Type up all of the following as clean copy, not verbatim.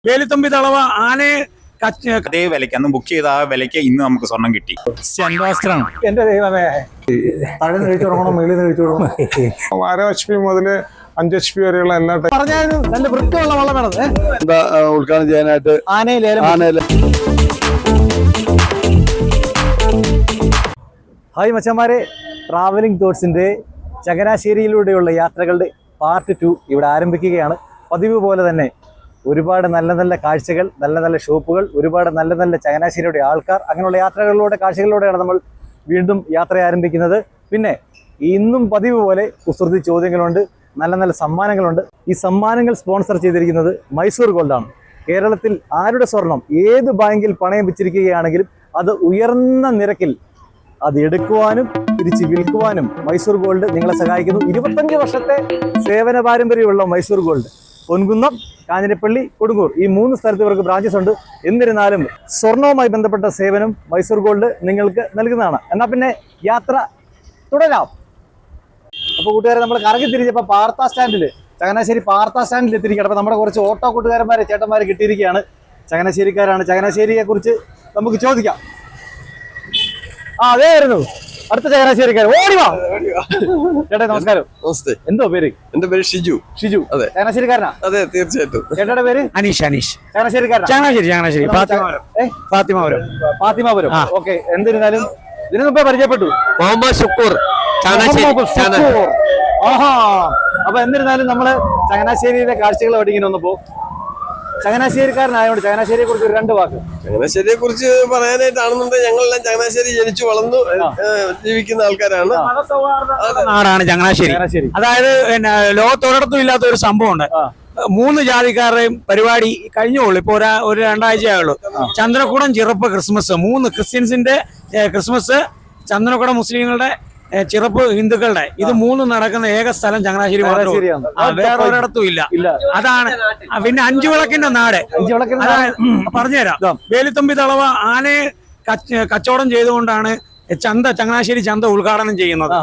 വേലുത്തമ്പി തളവ ആനയെ അതേ വിലയ്ക്ക് അന്ന് ബുക്ക് ചെയ്ത ആ വിലയ്ക്ക് ഇന്ന് നമുക്ക് സ്വർണം കിട്ടി. എന്റെ ദൈവമേ, തഴന്ന് കഴിച്ചു തുടങ്ങണം, മേളിൽ കഴിച്ചു തുടങ്ങണം. 6 HP മുതൽ 5 HP വരെയുള്ള എല്ലാ പറഞ്ഞാലും നല്ല വൃത്തിയുള്ള വള്ളം വേണം. ഉദ്ഘാടനം ചെയ്യാനായിട്ട് ഹായ് മച്ചന്മാരെ, ട്രാവലിംഗ് തോട്ട്സിന്റെ ചങ്ങനാശ്ശേരിയിലൂടെയുള്ള യാത്രകളുടെ പാർട്ട് 2 ഇവിടെ ആരംഭിക്കുകയാണ്. പതിവ് പോലെ തന്നെ ഒരുപാട് നല്ല നല്ല കാഴ്ചകൾ, നല്ല നല്ല ഷോപ്പുകൾ, ഒരുപാട് നല്ല നല്ല ചങ്ങനാശ്ശേരിയുടെ ആൾക്കാർ, അങ്ങനെയുള്ള യാത്രകളിലൂടെ കാഴ്ചകളിലൂടെയാണ് നമ്മൾ വീണ്ടും യാത്ര ആരംഭിക്കുന്നത്. പിന്നെ ഇന്നും പതിവ് പോലെ കുസൃതി ചോദ്യങ്ങളുണ്ട്, നല്ല നല്ല സമ്മാനങ്ങളുണ്ട്. ഈ സമ്മാനങ്ങൾ സ്പോൺസർ ചെയ്തിരിക്കുന്നത് മൈസൂർ ഗോൾഡാണ്. കേരളത്തിൽ ആരുടെ സ്വർണം ഏത് ബാങ്കിൽ പണയം വെച്ചിരിക്കുകയാണെങ്കിലും അത് ഉയർന്ന നിരക്കിൽ അത് എടുക്കുവാനും തിരിച്ച് വിൽക്കുവാനും മൈസൂർ ഗോൾഡ് നിങ്ങളെ സഹായിക്കുന്നു. 25 വർഷത്തെ സേവന പാരമ്പര്യമുള്ള മൈസൂർ ഗോൾഡ് പൊൻകുന്നം, കാഞ്ഞിരപ്പള്ളി, കൊടുങ്ങൂർ ഈ 3 സ്ഥലത്ത് ഇവർക്ക് ബ്രാഞ്ചസ് ഉണ്ട്. എന്നിരുന്നാലും സ്വർണവുമായി ബന്ധപ്പെട്ട സേവനം മൈസൂർ ഗോൾഡ് നിങ്ങൾക്ക് നൽകുന്നതാണ്. എന്നാൽ പിന്നെ യാത്ര തുടരാം. അപ്പോൾ കൂട്ടുകാരെ, നമ്മൾ കറങ്ങി തിരിച്ചപ്പോൾ പാർത്ത സ്റ്റാൻഡിൽ, ചങ്ങനാശ്ശേരി പാർത്ത സ്റ്റാൻഡിൽ എത്തിയിരിക്കുകയാണ്. അപ്പോൾ നമ്മുടെ കുറച്ച് ഓട്ടോ കൂട്ടുകാരന്മാരെ, ചേട്ടന്മാരെ കിട്ടിയിരിക്കുകയാണ്. ചങ്ങനാശ്ശേരിക്കാരാണ്. ചങ്ങനാശ്ശേരിയെ കുറിച്ച് നമുക്ക് ചോദിക്കാം. അതെയായിരുന്നു അടുത്ത ചങ്ങനാശ്ശേരിക്കാരൻ. ഓടിവാ ചേട്ടാ, നമസ്കാരം. എന്തോ പേര്? എന്റെ പേര് ഷിജു. ഷിജു, അതെ, ചങ്ങനാശ്ശേരിക്കാരനാ? അതെ, തീർച്ചയായിട്ടും. ചേട്ടയുടെ പേര്? അനീഷ്. ചങ്ങനാശ്ശേരിക്കാരനാ? ചങ്ങനാശ്ശേരി ഫാത്തിമാപുരം. ഓക്കെ. എന്നിരുന്നാലും ഇതിനു മുമ്പേ പരിചയപ്പെട്ടു. മുഹമ്മദ് ഷുക്കൂർ. ആഹാ. അപ്പൊ എന്നിരുന്നാലും നമ്മള് ചങ്ങനാശ്ശേരിയിലെ കാഴ്ചകൾ പഠിക്കുന്ന വന്നപ്പോ ചങ്ങനാശ്ശേരിക്കാരനായതുകൊണ്ട് ചങ്ങനാശ്ശേരിയെ കുറിച്ച് 2 വാക്ക്. ചങ്ങനാശ്ശേരിയെ കുറിച്ച് പറയാനായിട്ടാണെന്നുണ്ടെങ്കിൽ ഞങ്ങളെല്ലാം ചങ്ങനാശ്ശേരി ജനിച്ചു വളർന്നു ജീവിക്കുന്ന ആൾക്കാരാണ്. നാടാണ് ചങ്ങനാശ്ശേരി. അതായത് ലോകത്തൊരിടത്തും ഇല്ലാത്ത ഒരു സംഭവമുണ്ട്. 3 ജാതിക്കാരുടെയും പരിപാടി കഴിഞ്ഞോളൂ. ഇപ്പൊ ഒരു 2 ആഴ്ചയായുള്ളൂ. ചന്ദ്രക്കുടം, ചിറപ്പ്, ക്രിസ്മസ്. 3 ക്രിസ്ത്യൻസിന്റെ ക്രിസ്മസ്, ചന്ദ്രക്കുടം മുസ്ലിങ്ങളുടെ, ചിറപ്പ് ഹിന്ദുക്കളുടെ. ഇത് 3 നടക്കുന്ന ഏക സ്ഥലം ചങ്ങനാശ്ശേരി മാത്രമാണ്. വേറെ ഒരിടത്തും ഇല്ല. അതാണ്. പിന്നെ 5 വിളക്കിന്റെ നാട്. പറഞ്ഞുതരാം. വേലുത്തമ്പി തളവ ആനയെ കച്ചവടം ചെയ്തുകൊണ്ടാണ് ചങ്ങനാശ്ശേരി ചന്ത ഉദ്ഘാടനം ചെയ്യുന്നത്.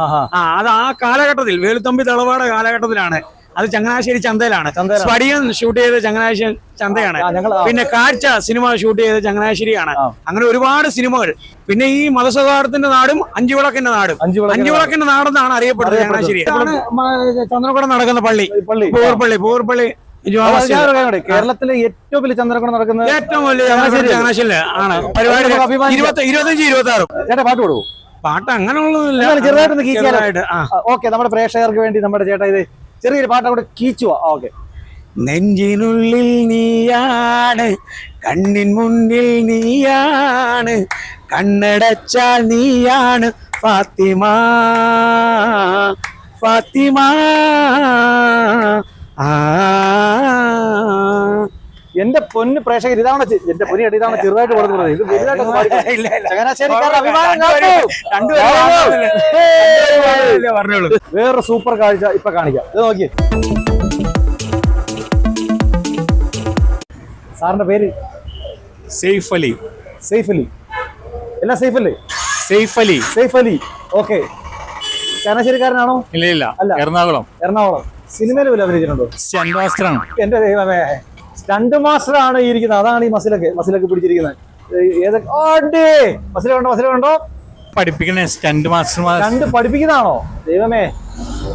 അത് ആ കാലഘട്ടത്തിൽ, വേലുത്തമ്പി തളവയുടെ കാലഘട്ടത്തിലാണ്. അത് ചങ്ങനാശ്ശേരി ചന്തയിലാണ്. സ്പടിയം ഷൂട്ട് ചെയ്ത് ചങ്ങനാശ്ശേരി ചന്തയാണ്. പിന്നെ കാഴ്ച സിനിമ ഷൂട്ട് ചെയ്ത് ചങ്ങനാശ്ശേരിയാണ്. അങ്ങനെ ഒരുപാട് സിനിമകൾ. പിന്നെ ഈ മതസൗഹാർദ്ദത്തിന്റെ നാടും 5 വിളക്കിന്റെ നാടും. 5 വിളക്കിന്റെ നാടെന്നാണ് അറിയപ്പെടുന്നത് ചങ്ങനാശ്ശേരി. ചന്ദ്രക്കുടം നടക്കുന്ന പള്ളി പൂർപ്പള്ളി. കേരളത്തിലെ ഏറ്റവും വലിയ ചന്ദ്രക്കുടം നടക്കുന്നത് ഏറ്റവും വലിയ ചങ്ങനാശ്ശേരി ആണ്. പരിപാടി 25-26. ചേട്ടാ, പാട്ട് കൊടുക്കും? പാട്ട് അങ്ങനെയുള്ളതില്ല, ചെറുതായിട്ടൊന്ന്. ഓക്കെ, നമ്മുടെ പ്രേക്ഷകർക്ക് വേണ്ടി നമ്മുടെ ചേട്ടാ ഇത് ചെറിയൊരു പാട്ട് അവിടെ കീച്ചുവാ. ഓക്കെ. നെഞ്ചിനുള്ളിൽ നീയാണ്, കണ്ണിൻ മുന്നിൽ നീയാണ്, കണ്ണടച്ചാൽ നീയാണ് ഫാത്തിമ. എന്റെ പൊന്ന് പ്രേക്ഷകർ, ഇതാണ് എന്റെ പൊന്നി അടി, ഇതാണ് ചെറുതായിട്ട് കൊടുക്കുന്നത്. ഇത് വേറൊരു സൂപ്പർ കാഴ്ച ഇപ്പൊ കാണിക്കാം. ഇത് നോക്കിയേ. സാറിന്റെ പേര്? സെയ്ഫ് അലി. എല്ലാം സെയ്ഫ് അല്ലേ? സെയ്ഫ് അലി. ഓക്കെ. ചങ്ങനാശ്ശേരിക്കാരനാണോ? ഇല്ല, എറണാകുളം. സിനിമയിൽ വല്ല അഭിനയിച്ചിട്ടുണ്ടോ? എന്റെ ദൈവമേ, സ്റ്റണ്ട് മാസ്റ്റർ ആണ് ഈ ഇരിക്കുന്നത്. അതാണ് ഈ മസിലൊക്കെ പിടിച്ചിരിക്കുന്നത്. ഏതൊക്കെ മസിലുണ്ടോ? പഠിപ്പിക്കണേ സ്റ്റണ്ട് പഠിപ്പിക്കുന്നതാണോ? ദൈവമേ,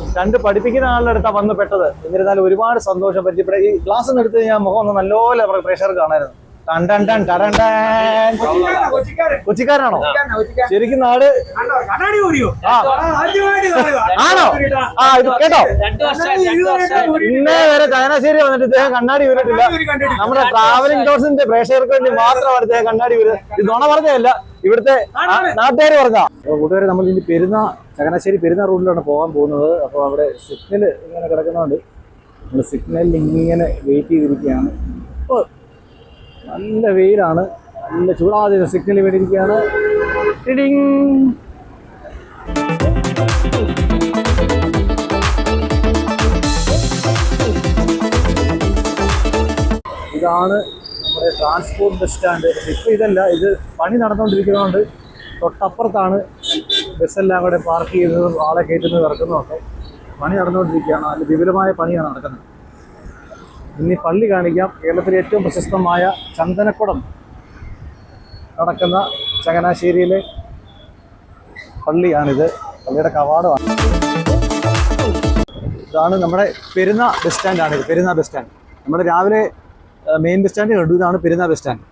സ്റ്റണ്ട് പഠിപ്പിക്കുന്ന ആളുടെ അടുത്താ വന്ന് പെട്ടത്. എന്നിരുന്നാലും ഒരുപാട് സന്തോഷം. പരിചയപ്പെടാം. ഈ ഗ്ലാസ് ഒന്ന് എടുത്ത് ഞാൻ മുഖം ഒന്ന് നല്ലപോലെ പ്രേക്ഷകർക്ക് കാണായിരുന്നു. കൊച്ചിക്കാരനാണോ? ശരിക്കും നാട് ആണോ? ഇത് കേട്ടോ, ഇന്നേ വരെ ചങ്ങനാശ്ശേരി വന്നിട്ട് ഇദ്ദേഹം കണ്ണാടി ഊരിട്ടില്ല. നമ്മുടെ ട്രാവലിംഗ് ടോട്ട്സിന്റെ പ്രേക്ഷകർക്ക് വേണ്ടി മാത്രമാണ് ഇദ്ദേഹം കണ്ണാടി ഊരുന്നത്. ഇത് നുണ പറഞ്ഞതല്ല, ഇവിടുത്തെ നാട്ടുകാർ പറഞ്ഞ. കൂട്ടുകാരെ, നമ്മൾ ഇനി ചങ്ങനാശ്ശേരി പെരുന്ന റൂട്ടിലാണ് പോകാൻ പോകുന്നത്. അപ്പോൾ അവിടെ സിഗ്നൽ ഇങ്ങനെ കിടക്കുന്നതുകൊണ്ട് നമ്മൾ സിഗ്നലിൽ ഇങ്ങനെ വെയിറ്റ് ചെയ്തിരിക്കുകയാണ്. ഇപ്പോൾ നല്ല വെയിലാണ്, നല്ല ചൂടാതെ സിഗ്നൽ വേണ്ടിയിരിക്കുകയാണ്. ഇതാണ് നമ്മുടെ ട്രാൻസ്പോർട്ട് ബസ് സ്റ്റാൻഡ്. ഇപ്പോൾ ഇതല്ല, ഇത് പണി നടന്നുകൊണ്ടിരിക്കുന്നതുകൊണ്ട് തൊട്ടപ്പുറത്താണ് ബസ്സെല്ലാം കൂടെ പാർക്ക് ചെയ്യുന്നതും ആളെ കയറ്റുന്നതും ഇറക്കുന്നതും ഒക്കെ. പണി നടന്നുകൊണ്ടിരിക്കുകയാണ്. നല്ല വിപുലമായ പണിയാണ് നടക്കുന്നത്. ഇനി പള്ളി കാണിക്കാം. കേരളത്തിലെ ഏറ്റവും പ്രശസ്തമായ ചന്ദനക്കുടം നടക്കുന്ന ചങ്ങനാശ്ശേരിയിലെ പള്ളിയാണിത്. പള്ളിയുടെ കവാടമാണ്. ഇതാണ് നമ്മുടെ പെരുന്ന ബസ് സ്റ്റാൻഡാണിത്. പെരുന്ന ബസ് സ്റ്റാൻഡ് നമ്മുടെ രാവിലെ മെയിൻ ബസ് സ്റ്റാൻഡ് കണ്ടു. ഇതാണ് പെരുന്ന ബസ് സ്റ്റാൻഡ്.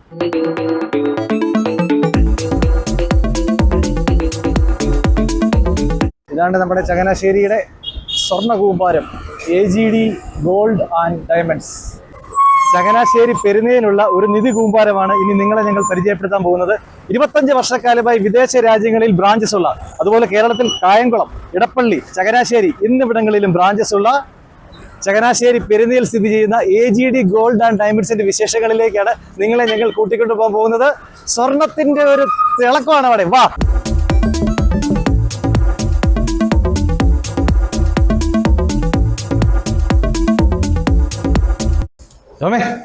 ഇതാണ് നമ്മുടെ ചങ്ങനാശ്ശേരിയുടെ സ്വർണ്ണ കൂമ്പാരം, AGD gold and diamonds. Changanassery പെരുന്നയിലുള്ള ഒരു നിധി കൂമ്പാരമാണ് ഇനി നിങ്ങളെ ഞങ്ങൾ പരിചയപ്പെടുത്താൻ പോകുന്നത്. 25 വർഷക്കാലമായി വിദേശ രാജ്യങ്ങളിൽ ബ്രാഞ്ചസ് ഉള്ള, അതുപോലെ കേരളത്തിൽ കായംകുളം, ഇടപ്പള്ളി, ചങ്ങനാശ്ശേരി എന്നിവിടങ്ങളിലും ബ്രാഞ്ചസ് ഉള്ള ചങ്ങനാശ്ശേരി പെരുന്നയിൽ സ്ഥിതി ചെയ്യുന്ന AGD ഗോൾഡ് ആൻഡ് ഡയമണ്ട്സിന്റെ വിശേഷങ്ങളിലേക്കാണ് നിങ്ങളെ ഞങ്ങൾ കൂട്ടിക്കൊണ്ടു പോകാൻ പോകുന്നത്. സ്വർണത്തിന്റെ ഒരു തിളക്കമാണ് അവിടെ. വാ.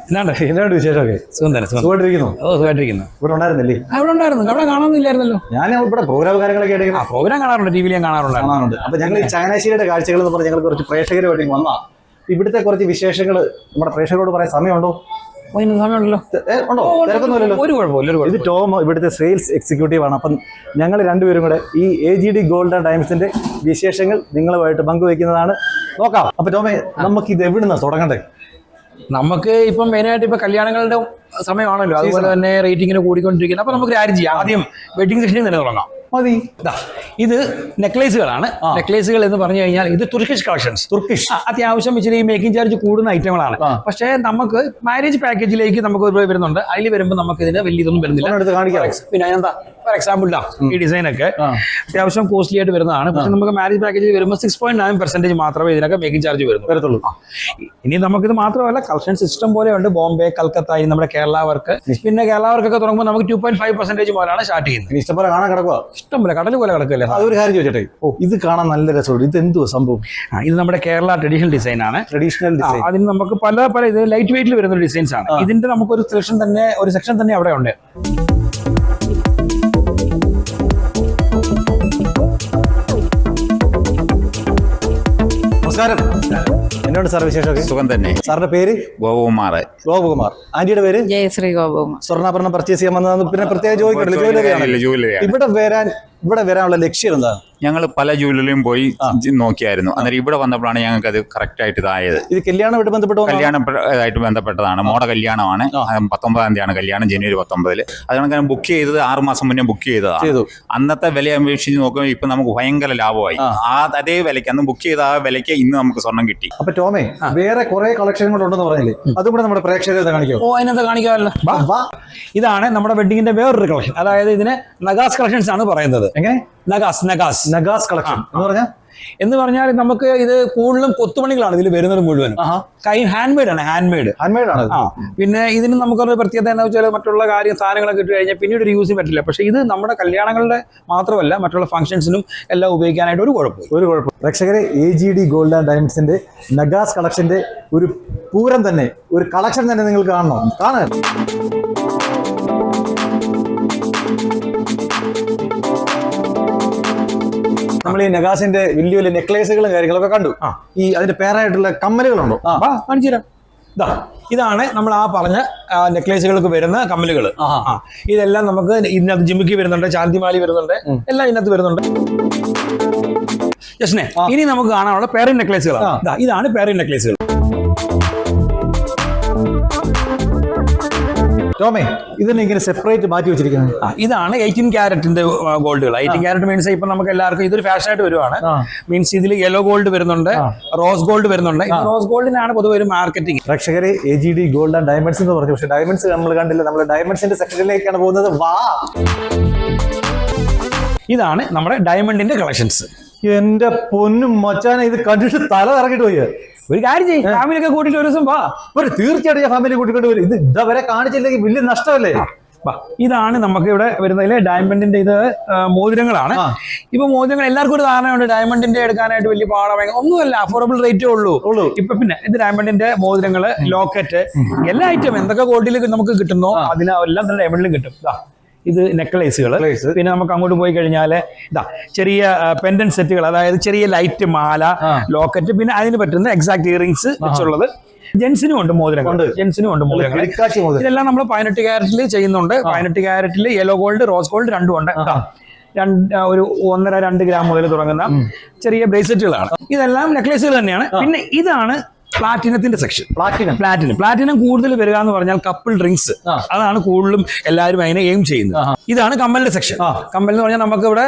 എന്താണ് വിശേഷമൊക്കെ? സുഖമായിട്ടിരിക്കുന്നു. ഇവിടെ ഉണ്ടായിരുന്നില്ലേ? അവിടെ ഉണ്ടായിരുന്നു. അവിടെ കാണാനില്ലായിരുന്നല്ലോ. ഞാൻ ഇവിടെ പ്രോഗ്രാം കാര്യങ്ങളൊക്കെ ആയിട്ട് പ്രോഗ്രാം കാണാറുണ്ട്, TV ഞാൻ കാണാറുണ്ട്. അപ്പൊ ഞങ്ങൾ ഈ ചങ്ങനാശ്ശേരിയുടെ കാഴ്ചകൾ എന്ന് പറഞ്ഞാൽ ഞങ്ങൾ കുറച്ച് പ്രേക്ഷകരുമായിട്ട് വന്നാ ഇവിടുത്തെ കുറച്ച് വിശേഷങ്ങൾ നമ്മുടെ പ്രേക്ഷകരോട് പറയാൻ സമയമുണ്ടോ? സമയമുണ്ടല്ലോ. ഉണ്ടോ? തിരക്കൊന്നുമില്ലല്ലോ. ഒരു കുഴപ്പമില്ല. ഇത് ടോം ഇവിടുത്തെ സെയിൽസ് എക്സിക്യൂട്ടീവ് ആണ്. അപ്പം ഞങ്ങൾ രണ്ടുപേരും കൂടെ ഈ AGD ഗോൾഡ് ആൻഡ് ഡയമണ്ട്സിന്റെ വിശേഷങ്ങൾ നിങ്ങളുമായിട്ട് പങ്കുവയ്ക്കുന്നതാണ്. നോക്കാം. അപ്പൊ ടോമേ, നമുക്ക് ഇത് എവിടുന്നാ തുടങ്ങണ്ടേ? നമുക്ക് ഇപ്പം മെയിനായിട്ട് ഇപ്പൊ കല്യാണങ്ങളുടെ സമയമാണല്ലോ, അതുപോലെ തന്നെ റേറ്റിങ്ങിന് കൂടിക്കൊണ്ടിരിക്കുന്നത്. അപ്പൊ നമുക്ക് കാര്യം ചെയ്യാം, ആദ്യം വെഡിങ് സെക്ഷനിൽ തന്നെ തുടങ്ങാം. മതി. ഇത് നെക്ലേസുകളാണ്. നെക്ലേസുകൾ എന്ന് പറഞ്ഞു കഴിഞ്ഞാൽ ഇത് തുർക്കിഷ് കളക്ഷൻസ്. തുർക്കിഷ് അത്യാവശ്യം ഇച്ചിരി മേക്കിംഗ് ചാർജ് കൂടുന്ന ഐറ്റങ്ങളാണ്. പക്ഷേ നമുക്ക് മാരേജ് പാക്കേജിലേക്ക് നമുക്ക് വരുന്നുണ്ട്. അതിൽ വരുമ്പോൾ നമുക്ക് ഇതിന് വലിയ ഇതൊന്നും വരുന്നില്ല. പിന്നെ എന്താ, ഫോർ എക്സാമ്പിൾ ഈ ഡിസൈൻ ഒക്കെ അത്യാവശ്യം കോസ്റ്റ്ലി ആയിട്ട് വരുന്നതാണ്. പക്ഷെ നമുക്ക് മാരേജ് പാക്കേജിൽ വരുമ്പോൾ 6.9% മാത്രമേ ഇതിനൊക്കെ മേക്കിംഗ് ചാർജ് വരത്തുള്ളൂ. ഇനി നമുക്കിത് മാത്രമല്ല, കളക്ഷൻസ് ഇഷ്ടം പോലെ ഉണ്ട്. ബോംബെ, കൽക്കത്ത, നമ്മുടെ കേരള വർക്ക്. പിന്നെ കേരള വർക്കൊക്കെ തുടങ്ങുമ്പോൾ നമുക്ക് 2.5% മുതലാണ് സ്റ്റാർട്ട് ചെയ്യുന്നത്. ഇഷ്ടംപോലെ കാണാൻ കിടക്കുക, ഇഷ്ടംപോലെ കടൽ പോലെ കിടക്കല്ലേ. അതൊരു കാര്യം ചോദിച്ചോട്ടെ, ഇത് കാണാൻ നല്ല രസമുണ്ട്. ഇത് എന്തുവാ സംഭവം? ഇത് നമ്മുടെ കേരള ട്രഡീഷണൽ ഡിസൈൻ ആണ്. Traditional design. അതിന് നമുക്ക് പല ഇത് ലൈറ്റ് വെയിറ്റിൽ വരുന്ന ഡിസൈൻസ് ആണ്. ഇതിന്റെ നമുക്കൊരു സെക്ഷൻ തന്നെ അവിടെ ഉണ്ട്. നമസ്കാരം. എന്നോട് സാർ വിശേഷമൊക്കെ? സുഖം തന്നെ. സാറിന്റെ പേര്? ഗോപകുമാർ. ഗോപകുമാർ. ആന്റിയുടെ പേര്? ജയശ്രീ ഗോപകുമാർ. സ്വർണ്ണാഭരണം പർച്ചേസ് ചെയ്യാൻ വന്നതാണ്. പിന്നെ പ്രത്യേകം ചോദിക്കണ്ടല്ലോ, ഇവിടെ വരാനുള്ള ലക്ഷ്യം എന്താണ്? ഞങ്ങൾ പല ജൂവലറിയും പോയി നോക്കിയായിരുന്നു. അന്നേരം ഇവിടെ വന്നപ്പോഴാണ് ഞങ്ങൾക്ക് അത് കറക്റ്റ് ആയിട്ട് ഇതായത്. ഇത് കല്യാണമായിട്ട് കല്യാണമായിട്ട് ബന്ധപ്പെട്ടതാണ്. മോടെ കല്യാണമാണ്. 19-ാം തീയതിയാണ് കല്യാണം, ജനുവരി 19. അതുകൊണ്ട് ബുക്ക് ചെയ്തത് 6 മാസം മുന്നേ ബുക്ക് ചെയ്തതാണ്. അന്നത്തെ വില അപേക്ഷിച്ച് നോക്കുമ്പോൾ ഇപ്പൊ നമുക്ക് ഭയങ്കര ലാഭമായി. അതേ വിലയ്ക്ക്, അന്ന് ബുക്ക് ചെയ്ത ആ വിലയ്ക്ക് ഇന്ന് നമുക്ക് സ്വർണം കിട്ടി. അപ്പൊ ടോമേ, വേറെ കുറെ കളക്ഷനുകൾ ഉണ്ടെന്ന് പറഞ്ഞില്ലേ, അതും കൂടെ നമ്മുടെ പ്രേക്ഷകരെ കാണിക്കാം. അതിനകത്ത് കാണിക്കാമല്ലോ. ഇതാണ് നമ്മുടെ വെഡിങ്ങിന്റെ വേറൊരു കളക്ഷൻ. അതായത് ഇതിന് നഗാസ് കളക്ഷൻസ് ആണ് പറയുന്നത്. എങ്ങനെ? നഗാസ് കളക്ഷൻ എന്ന് പറഞ്ഞാൽ നമുക്ക് ഇത് കൂടുതലും കൊത്തുപണികളാണ് ഇതിൽ വരുന്നത് മുഴുവൻ. ഹാൻഡ് മെയ്ഡ് ആണ്. പിന്നെ ഇതിന് നമുക്കൊരു പ്രത്യേകത എന്താ വെച്ചാൽ, മറ്റുള്ള സാധനങ്ങളൊക്കെ ഇട്ട് കഴിഞ്ഞാൽ പിന്നീട് ഒരു യൂസ് ചെയ്യാൻ പറ്റില്ല. പക്ഷേ ഇത് നമ്മുടെ കല്യാണങ്ങളുടെ മാത്രമല്ല, മറ്റുള്ള ഫംഗ്ഷൻസിനും എല്ലാം ഉപയോഗിക്കാനായിട്ട് ഒരു കുഴപ്പം. പ്രേക്ഷകരെ, AGD ഗോൾഡ് ആൻഡ് ഡയമണ്ട്സിന്റെ നഗാസ് കളക്ഷന്റെ ഒരു പൂരം തന്നെ, ഒരു കളക്ഷൻ തന്നെ നിങ്ങൾ കാണാൻ. നമ്മൾ ഈ നഗാസിന്റെ വലിയ വലിയ നെക്ലേസുകളും കാര്യങ്ങളൊക്കെ കണ്ടു. ഈ അതിന്റെ പേരായിട്ടുള്ള കമ്മലുകളുണ്ടോ? കാണിച്ചു തരാം. ഇതാണ് നമ്മൾ ആ പറഞ്ഞ നെക്ലേസുകൾക്ക് വരുന്ന കമ്മലുകൾ. ഇതെല്ലാം നമുക്ക് ഇതിനകത്ത് ജിമിക്കി വരുന്നുണ്ട്, ചാന്തിമാലി വരുന്നുണ്ട്, എല്ലാം ഇതിനകത്ത് വരുന്നുണ്ട്. ജസ്നെ, ഇനി നമുക്ക് കാണാനുള്ള പേറിംഗ് നെക്ലേസുകളാണ്. ഇതാണ് പേറിംഗ് നെക്ലേസുകൾ. ടോമേ, ഇതിനെ ഇങ്ങനെ സെപ്പറേറ്റ് മാറ്റി വെച്ചിരിക്കുന്നത്. ഇതാണ് 18 ക്യാരറ്റിന്റെ ഗോൾഡുകൾ. 18 ക്യാരറ്റ് മീൻസ് ഇപ്പൊ നമുക്ക് എല്ലാവർക്കും ഇതൊരു ഫാഷനായിട്ട് വരുവാണ്. മീൻസ് ഇതിൽ യെല്ലോ ഗോൾഡ് വരുന്നുണ്ട്, റോസ് ഗോൾഡ് വരുന്നുണ്ട്. റോസ് ഗോൾഡിനാണ് പൊതുവെ ഒരു മാർക്കറ്റിംഗ്. പ്രേക്ഷകരെ, AGD ഗോൾഡ് ആൻഡ് ഡയമണ്ട്സ് എന്ന് പറഞ്ഞു. പക്ഷേ ഡയമണ്ട്സ് നമ്മൾ കണ്ടില്ല. നമ്മൾ ഡയമണ്ട്സിന്റെ സെക്ഷനിലേക്കാണ് പോകുന്നത്. വാ. ഇതാണ് നമ്മുടെ ഡയമണ്ടിന്റെ കളക്ഷൻസ്. എന്റെ പൊന്നും മച്ചാനെ, ഇത് കണ്ടിട്ട് തല ഇറങ്ങിട്ട് പോയി. ഒരു കാര്യം ചെയ്യും, ഫാമിലിയൊക്കെ കൂട്ടിയിട്ട് ഒരു ദിവസം വാ. തീർച്ചയായിട്ടും ഫാമിലി കൂട്ടിക്കൊണ്ട് വരും. ഇത് ഇതവരെ കാണിച്ചില്ലെങ്കിൽ വലിയ നഷ്ടമല്ലേ? ഇതാണ് നമുക്ക് ഇവിടെ വരുന്നതിലെ ഡയമണ്ടിന്റെ ഇത് മോതിരങ്ങളാണ്. ഇപ്പൊ മോതിരങ്ങൾ എല്ലാവർക്കും ഒരു ധാരണയുണ്ട്, ഡയമണ്ടിന്റെ എടുക്കാനായിട്ട് വലിയ പാടം ഒന്നുമല്ല, അഫോർഡബിൾ റേറ്റേ ഉള്ളൂ. ഇപ്പൊ പിന്നെ ഇത് ഡയമണ്ടിന്റെ മോതിരങ്ങള്, ലോക്കറ്റ്, എല്ലാ ഐറ്റം എന്തൊക്കെ ഗോൾഡിൽ നമുക്ക് കിട്ടുന്നോ അതിനെല്ലാം തന്നെ ഡയമണ്ടിലും കിട്ടും. ഇത് നെക്ലേസുകൾ. പിന്നെ നമുക്ക് അങ്ങോട്ട് പോയി കഴിഞ്ഞാൽ ചെറിയ പെൻഡൻ സെറ്റുകൾ, അതായത് ചെറിയ ലൈറ്റ് മാല, ലോക്കറ്റ്, പിന്നെ അതിന് പറ്റുന്ന എക്സാക്ട് ഇയറിങ്സ് വെച്ചുള്ളത്. ജെൻസിനും ഉണ്ട് മോതിരങ്ങൾ, ജെൻസിനും ഉണ്ട് മോതിരങ്ങൾ. ഇതെല്ലാം നമ്മൾ 18 ക്യാരറ്റിൽ ചെയ്യുന്നുണ്ട്. 18 ക്യാരറ്റിൽ യെല്ലോ ഗോൾഡ്, റോസ് ഗോൾഡ് രണ്ടും ഉണ്ട്. ഒരു 1.5-2 ഗ്രാം മുതൽ തുടങ്ങുന്ന ചെറിയ ബ്രേസ്ലെറ്റുകളാണ്. ഇതെല്ലാം നെക്ലേസുകൾ തന്നെയാണ്. പിന്നെ ഇതാണ് പ്ലാറ്റിനത്തിന്റെ സെക്ഷൻ. പ്ലാറ്റിനം കൂടുതൽ വരിക എന്ന് പറഞ്ഞാൽ കപ്പിൾ ഡ്രിങ്ക്സ്, അതാണ് കൂടുതലും എല്ലാവരും അതിനെ എയിം ചെയ്യുന്നത്. ഇതാണ് കമ്മലിന്റെ സെക്ഷൻ. കമ്മൽ എന്ന് പറഞ്ഞാൽ നമുക്ക് ഇവിടെ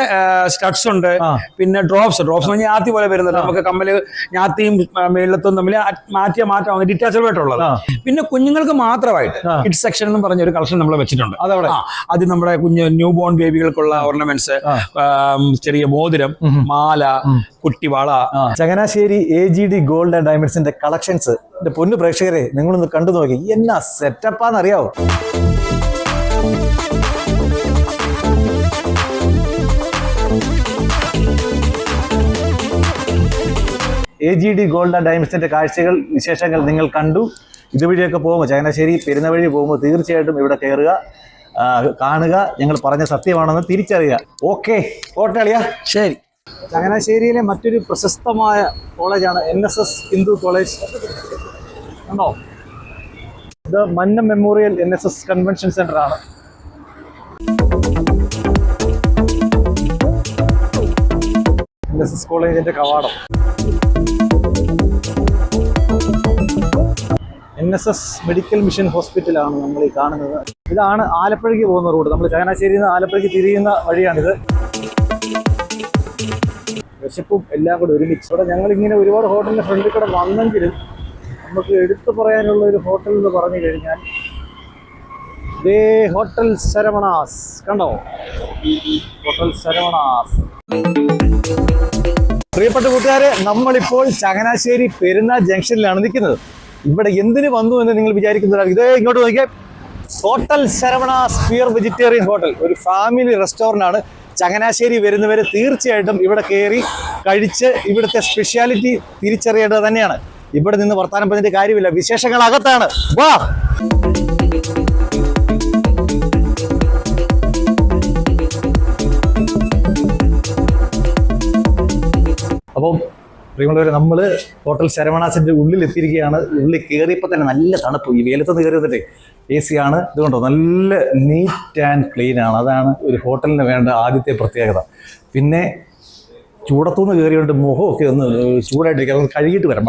സ്റ്റഡ്സ് ഉണ്ട്, പിന്നെ ഡ്രോപ്സ് എന്ന് പറഞ്ഞാൽ ഞാത്തി പോലെ വരുന്നത്. നമുക്ക് കമ്മല് ഞാത്തിയും മേളത്തും തമ്മിൽ മാറ്റാവുന്ന ഡിറ്റാച്ചബിൾ ആയിട്ടുള്ളത്. പിന്നെ കുഞ്ഞുങ്ങൾക്ക് മാത്രമായിട്ട് കിഡ്സ് സെക്ഷൻ എന്ന് പറഞ്ഞ ഒരു കളക്ഷൻ നമ്മൾ വെച്ചിട്ടുണ്ട്. അത് നമ്മുടെ ന്യൂ ബോൺ ബേബികൾക്കുള്ള ഓർണമെന്റ്സ്, ചെറിയ മോതിരം, മാല, കുട്ടിവാള. ചങ്ങനാശ്ശേരി AGD ഗോൾഡ് ആൻഡ് ഡയമണ്ട്സിന്റെ കളക്ഷൻസ് എന്റെ പൊന്നു പ്രേക്ഷകരെ നിങ്ങളൊന്ന് കണ്ടു നോക്കി. എന്നാ സെറ്റപ്പാന്നറിയാവോ? AGD ഗോൾഡ് ആൻഡ് ഡയമണ്ട്സിന്റെ കാഴ്ചകൾ, വിശേഷങ്ങൾ നിങ്ങൾ കണ്ടു. ഇതുവഴിയൊക്കെ പോകുമ്പോൾ ചങ്ങനാശ്ശേരി പെരുന്ന വഴി പോകുമ്പോൾ തീർച്ചയായിട്ടും ഇവിടെ കയറുക, കാണുക. ഞങ്ങൾ പറഞ്ഞ സത്യമാണെന്ന് തിരിച്ചറിയുക. ഓക്കെ, കോട്ടളിയാ. ശരി. ചങ്ങനാശ്ശേരിയിലെ മറ്റൊരു പ്രശസ്തമായ കോളേജാണ് NSS ഹിന്ദു കോളേജ്. കണ്ടോ, ഇത് Mannam memorial NSS convention centre ആണ്. NSS കോളേജിന്റെ കവാടം. NSS മെഡിക്കൽ മിഷൻ ഹോസ്പിറ്റലാണ് നമ്മൾ ഈ കാണുന്നത്. ഇതാണ് ആലപ്പുഴയ്ക്ക് പോകുന്ന റൂട്ട്. നമ്മൾ ചങ്ങനാശ്ശേരിയിൽ നിന്ന് ആലപ്പുഴയ്ക്ക് തിരിയുന്ന വഴിയാണിത്. വിശപ്പും എല്ലാം കൂടെ ഒരുമിച്ച്. ഇവിടെ ഞങ്ങളിങ്ങനെ ഒരുപാട് ഹോട്ടലിൻ്റെ ഫ്രണ്ടിൽ കൂടെ വന്നെങ്കിലും നമുക്ക് എടുത്തു പറയാനുള്ള ഒരു ഹോട്ടൽ എന്ന് പറഞ്ഞു കഴിഞ്ഞാൽ ഹോട്ടൽ ശരവണാസ്. കണ്ടോ, ഹോട്ടൽ ശരവണാസ്. പ്രിയപ്പെട്ട കൂട്ടുകാരെ, നമ്മളിപ്പോൾ ചങ്ങനാശ്ശേരി പെരുന്ന ജംഗ്ഷനിലാണ് നിൽക്കുന്നത്. ഇവിടെ എന്തിനു വന്നു എന്ന് നിങ്ങൾ വിചാരിക്കുന്നതാണ്. ഇതേ ഇങ്ങോട്ട് നോക്കിയാൽ ഹോട്ടൽ ശരവണാസ് പ്യൂർ വെജിറ്റേറിയൻ ഹോട്ടൽ, ഒരു ഫാമിലി റെസ്റ്റോറൻ്റ് ആണ്. ചങ്ങനാശ്ശേരി വരുന്നവർ തീർച്ചയായിട്ടും ഇവിടെ കയറി കഴിച്ച് ഇവിടുത്തെ സ്പെഷ്യാലിറ്റി തിരിച്ചറിയേണ്ടത് തന്നെയാണ്. ഇവിടെ നിന്ന് വർത്താനം പറഞ്ഞിട്ട് കാര്യമില്ല, വിശേഷങ്ങൾ അകത്താണ്. വാ. അപ്പം പ്രിയമുള്ളവരെ, നമ്മൾ ഹോട്ടൽ ശരവണാസിന്റെ ഉള്ളിൽ എത്തിയിരിക്കുകയാണ്. ഉള്ളിൽ കയറിയപ്പോൾ തന്നെ നല്ല തണുപ്പ്. ഈ വെയിലത്തുനിന്ന് കയറി വന്നിട്ട് AC ആണ്. ഇതുകൊണ്ടോ നല്ല നീറ്റ് ആൻഡ് ക്ലീൻ ആണ്. അതാണ് ഒരു ഹോട്ടലിന് വേണ്ട ആദ്യത്തെ പ്രത്യേകത. പിന്നെ ചൂടത്തുനിന്ന് കയറിയോണ്ട് മുഖമൊക്കെ ഒന്ന് ചൂടായിട്ടിരിക്കുക. ഒന്ന് കഴുകിയിട്ട് വരാം.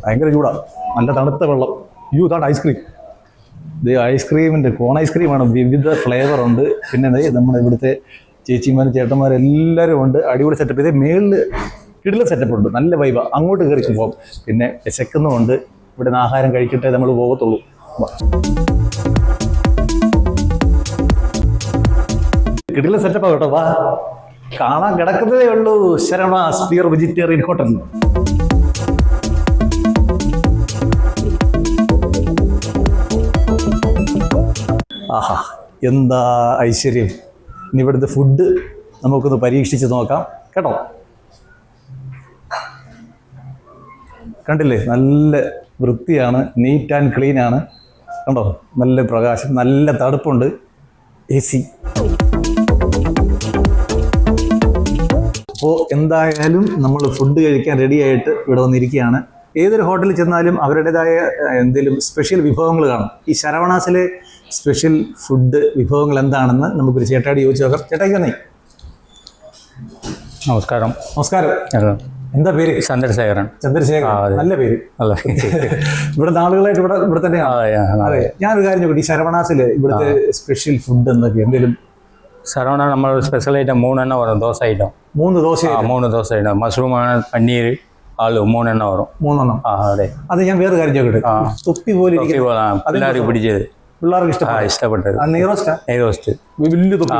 ഭയങ്കര ചൂടാണ്, നല്ല തണുത്ത വെള്ളം. ഇതാണ് ഐസ്ക്രീം. ഇത് ഐസ്ക്രീമിൻ്റെ കോൺ ഐസ്ക്രീമാണ്, വിവിധ ഫ്ലേവർ ഉണ്ട്. പിന്നെ നമ്മുടെ ഇവിടുത്തെ ചേച്ചിമാരും ചേട്ടന്മാരെല്ലാവരും ഉണ്ട്. അടിപൊളി സെറ്റപ്പ്. ഇത് മേളിൽ കിടിലൻ സെറ്റപ്പ് ഉണ്ട്, നല്ല വൈബ. അങ്ങോട്ട് കയറി പോകും. പിന്നെ വിശക്കുന്നുമുണ്ട്. ഇവിടെ നിന്ന് ആഹാരം കഴിച്ചിട്ടേ നമ്മൾ പോകത്തുള്ളൂ. കിടിലൻ സെറ്റപ്പാണ് കേട്ടോ. വാ, കാണാൻ കിടക്കുന്നതേ ഉള്ളൂ ശരവണാസ് പ്യൂർ വെജിറ്റേറിയൻ ഹോട്ടൽ. ആഹാ, എന്താ ഐശ്വര്യം. ഇനി ഇവിടുത്തെ ഫുഡ് നമുക്കൊന്ന് പരീക്ഷിച്ച് നോക്കാം കേട്ടോ. കണ്ടില്ലേ, നല്ല വൃത്തിയാണ്, നീറ്റ് ആൻഡ് ക്ലീൻ ആണ്. കണ്ടോ, നല്ല പ്രകാശം, നല്ല തണുപ്പുണ്ട്, AC. അപ്പോൾ എന്തായാലും നമ്മൾ ഫുഡ് കഴിക്കാൻ റെഡി ആയിട്ട് ഇവിടെ വന്നിരിക്കുകയാണ്. ഏതൊരു ഹോട്ടലിൽ ചെന്നാലും അവരുടേതായ എന്തെങ്കിലും സ്പെഷ്യൽ വിഭവങ്ങൾ കാണും. ഈ ശരവണാസിലെ സ്പെഷ്യൽ ഫുഡ് വിഭവങ്ങൾ എന്താണെന്ന് നമുക്കൊരു ചേട്ടാടി ചോദിച്ചു നോക്കാം. ചേട്ടായി വന്നേ. നമസ്കാരം. നമസ്കാരം. എന്താ പേര്? ചന്ദ്രശേഖരൻ. ചന്ദ്രശേഖരൻ, നല്ല പേര്. ഇവിടെ നാളുകളായിട്ട് ഇവിടെ തന്നെയാണ്. അതെ, ഞാനൊരു കാര്യം ചോദിക്കട്ടെ, ഈ ശരവണാസില് ഇവിടുത്തെ സ്പെഷ്യൽ ഫുഡ് എന്തൊക്കെ? എന്തെങ്കിലും ശരവണ നമ്മൾ സ്പെഷ്യൽ ഐറ്റം 3 എണ്ണം വരും. Dosa item 3 dosa item. Mushroom ആണ്, പനീർ, ആളു 3 എണ്ണം വരും. 3 എണ്ണം. അതെ. അത് ഞാൻ വേറെ കാര്യം ചോദിക്കട്ടെ, തൊപ്പി പോലെ പിള്ളേർക്ക് പിടിച്ചത്, പിള്ളേർക്ക് ഇഷ്ടപ്പെട്ടത് നെയ്റോസ്റ്റ് വലിയ തൊപ്പി.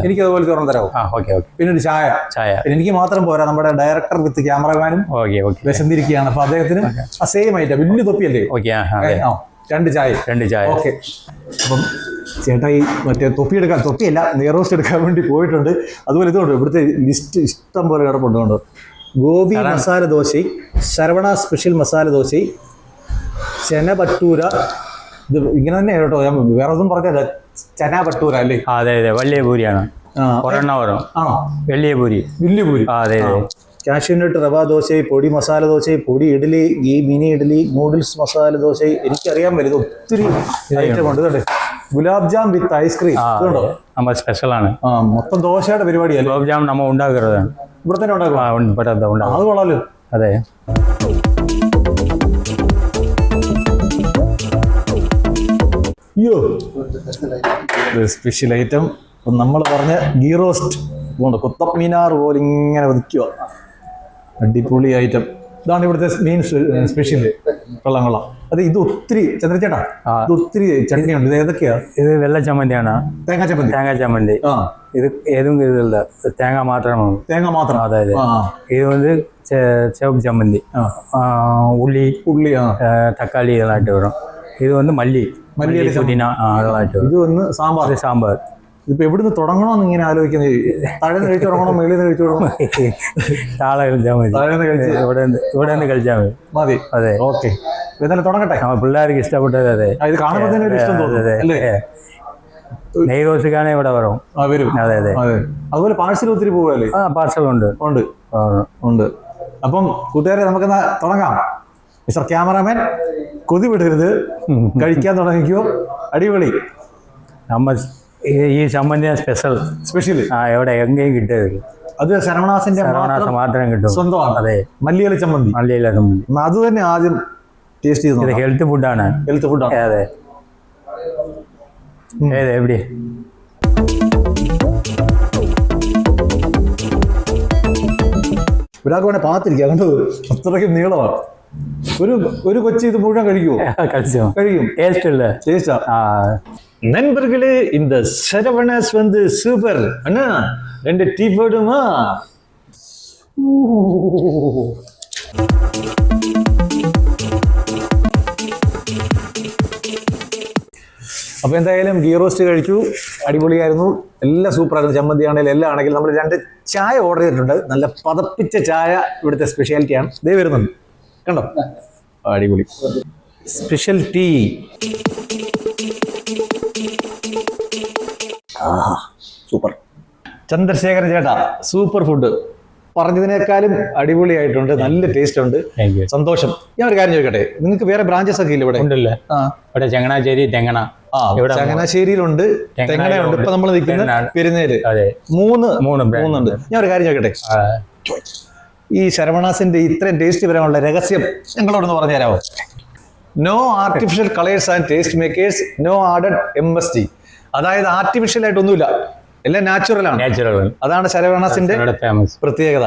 എനിക്ക് അതുപോലെ തുറന്നു തരാമോ? ഓക്കെ. പിന്നെ ഒരു ചായ. എനിക്ക് മാത്രം പോരാ, നമ്മുടെ ഡയറക്ടർ വിത്ത് ക്യാമറമാനും വിശന്നിരിക്കുകയാണ്. അപ്പൊ അദ്ദേഹത്തിന് ആ സെയിം ഐറ്റം വലിയ തൊപ്പിയല്ലേ? 2 ചായ. ഓക്കെ. അപ്പം ചേട്ടായി മറ്റേ തൊപ്പിയല്ല, നെയ്റോസ്റ്റ് എടുക്കാൻ വേണ്ടി പോയിട്ടുണ്ട്. അതുപോലെ ഇതുകൊണ്ട് ഇവിടുത്തെ ലിസ്റ്റ് ഇഷ്ടം പോലെ കിടപ്പുണ്ട്. ഗോപി മസാല ദോശ, ശരവണ സ്പെഷ്യൽ മസാല ദോശ, ചെന ഭട്ടൂര. ഇത് ഇങ്ങനെ തന്നെ കേട്ടോ, ഞാൻ വേറെ ഒന്നും പറഞ്ഞത്. ചെന ഭട്ടൂര അല്ലേ? അതെ, വലിയ പൂരിയാണ്. ഒരെണ്ണം വരും ആണോ? വലിയ പൂരി. വലിയ പൂരി. അതെ അതെ. കാഷ്യൂനട്ട് റവ ദോശ, പൊടി മസാല ദോശ, പൊടി ഇഡ്ഡലി, ഈ മിനി ഇഡ്ഡലി, നൂഡിൽസ് മസാല ദോശ, എനിക്കറിയാൻ പറ്റും ഒത്തിരി ഐറ്റം ഉണ്ട്. കേട്ടോ, ഗുലാബ് ജാം വിത്ത് ഐസ്ക്രീം കേട്ടോ, നമ്മൾ സ്പെഷ്യലാണ്. മൊത്തം ദോശയുടെ പരിപാടിയല്ലേ? ഗുലാബ് ജാം നമ്മൾ ഉണ്ടാക്കുന്നതാണ്. ഇവിടെ തന്നെ ഉണ്ടാക്കും. അത് കൊള്ളാലോ. അതെ. അയ്യോ, സ്പെഷ്യൽ ഐറ്റം നമ്മൾ പറഞ്ഞ ഗീ റോസ്റ്റ് കുത്തബ് മിനാർ പോലെ ഇങ്ങനെ ഒതുക്കുക. അടിപൊളി ഐറ്റം. ഇതാണ് ഇവിടുത്തെ മെയിൻ സ്പെഷ്യൽ. കൊള്ളാം. അത് ഇത് ഒത്തിരി ചന്ദ്രചേട്ടാ, ഇത് ഒത്തിരി ചട്നിയുണ്ട്. ഇത് ഏതൊക്കെയാ? ഇത് വെള്ള ചമ്മന്തിയാണ്. തേങ്ങ ചമ്മന്തി. ഇത് ഏതും ഇതില്ല, തേങ്ങ മാത്രമാണ്. തേങ്ങ മാത്രം. അതെ. ഇത് ചെവപ്പ് ചമ്മന്തി, ഉള്ളി, തക്കാളി ഇതെല്ലാം വരും. ഇത് മല്ലി, പുതിന അതെല്ലാം. ഇത് സാമ്പാർ. ഇപ്പൊ എവിടുന്ന് തുടങ്ങണമെന്ന് ഇങ്ങനെ ആലോചിക്കുന്നത്. താഴെന്ന് കഴിച്ചു തുടങ്ങണോ, മേളിൽ നിന്ന് കഴിച്ചു തുടങ്ങണോ? താഴെ കഴിച്ചാൽ മതി. ഇവിടെ നിന്ന് കഴിച്ചാൽ മതി. അതെ. ഓക്കെ, എന്നാലും തുടങ്ങട്ടെ. പിള്ളേർക്ക് ഇഷ്ടപ്പെട്ടത്. അതെ. ഇത് കാണുമ്പോൾ തന്നെ ഒരു ഇഷ്ടം തോന്നുന്നു. നെയ് റോസിക്കാണ് ഇവിടെ വരും. വരും. അതെ അതെ. അതുപോലെ പാഴ്സൽ ഒത്തിരി പോവുകയല്ലേ? പാർസൽ ഉണ്ട്. അപ്പം കൂട്ടുകാരെ, നമുക്ക് തുടങ്ങാം. മിസ്റ്റർ ക്യാമറാമാൻ, കൊതി വിടരുത്, കഴിക്കാൻ തുടങ്ങിക്കോ. അടിപൊളി. നമ്മ ഈ ചമ്മന്തി സ്പെഷ്യൽ എവിടെ എങ്കേയും കിട്ടിയത്. അത് ശരവണാസിന്റെ മാത്രം കിട്ടും. സ്വന്തമാണ്. അതെ. മല്ലിയില ചമ്മന്തി. അത് തന്നെ ആദ്യം ടേസ്റ്റ് ചെയ്തു. ഹെൽത്ത് ഫുഡാണ്. അതെ. എവിടെ ഒരാൾക്ക് വേണേ പാത്തിരിക്കാം. കണ്ടു, അത്രയ്ക്കും നീളമാണ്. ഒരു കൊച്ചി ഇത് മുഴുവൻ കഴിക്കുമോ? കഴിക്കും. ടേസ്റ്റാ. நண்பர்களே, இந்த சரவணாஸ் சூப்பர் அண்ணா. 2 டீ போடுமா? അപ്പോൾ എന്തായാലും ഗീ റോസ്റ്റ് കഴിച്ചു. അടിപൊളിയായിരുന്നു. എല്ലാം സൂപ്പറായിരുന്നു. ചമ്മന്തിയാണെങ്കിലും എല്ലാം ആണെങ്കിലും. നമ്മൾ 2 ചായ ഓർഡർ ചെയ്തിട്ടുണ്ട്. നല്ല പതപ്പിച്ച ചായ ഇവിടുത്തെ സ്പെഷ്യാലിറ്റിയാണ്. ദേ വരുന്നുണ്ട്, കണ്ടോ? അടിപൊളി സ്പെഷ്യൽ ടീ. സൂപ്പർ. ചന്ദ്രശേഖരൻ ചേട്ടാ, സൂപ്പർ ഫുഡ്. പറഞ്ഞതിനേക്കാളും അടിപൊളിയായിട്ടുണ്ട്. നല്ല ടേസ്റ്റ് ഉണ്ട്. സന്തോഷം. ഞാൻ ഒരു കാര്യം ചോദിക്കട്ടെ, നിങ്ങൾക്ക് വേറെ ബ്രാഞ്ചസ് ഒക്കെ ഇല്ല ഇവിടെ? ഉണ്ടല്ലേ. ഇവിടെ ചങ്ങനാശ്ശേരി, തെങ്ങണ. ചങ്ങനാശ്ശേരിയിലുണ്ട്, തെങ്ങണയുണ്ട്. ഇപ്പൊ നമ്മൾ നിൽക്കുന്ന പെരുന്നേല്. 3 ഉണ്ട്. ഞാൻ ഒരു കാര്യം ചോദിക്കട്ടെ, ഈ ശരവണാസിന്റെ ഇത്രയും ടേസ്റ്റ് വരാനുള്ള രഹസ്യം ഞങ്ങളോടൊന്ന് പറഞ്ഞു തരാമോ? No artificial colours and taste makers, no added MSG. അതായത് ആർട്ടിഫിഷ്യൽ ആയിട്ടൊന്നുമില്ല, എല്ലാം നാച്ചുറൽ ആണ്. അതാണ് ശരവണാസിന്റെ പ്രത്യേകത.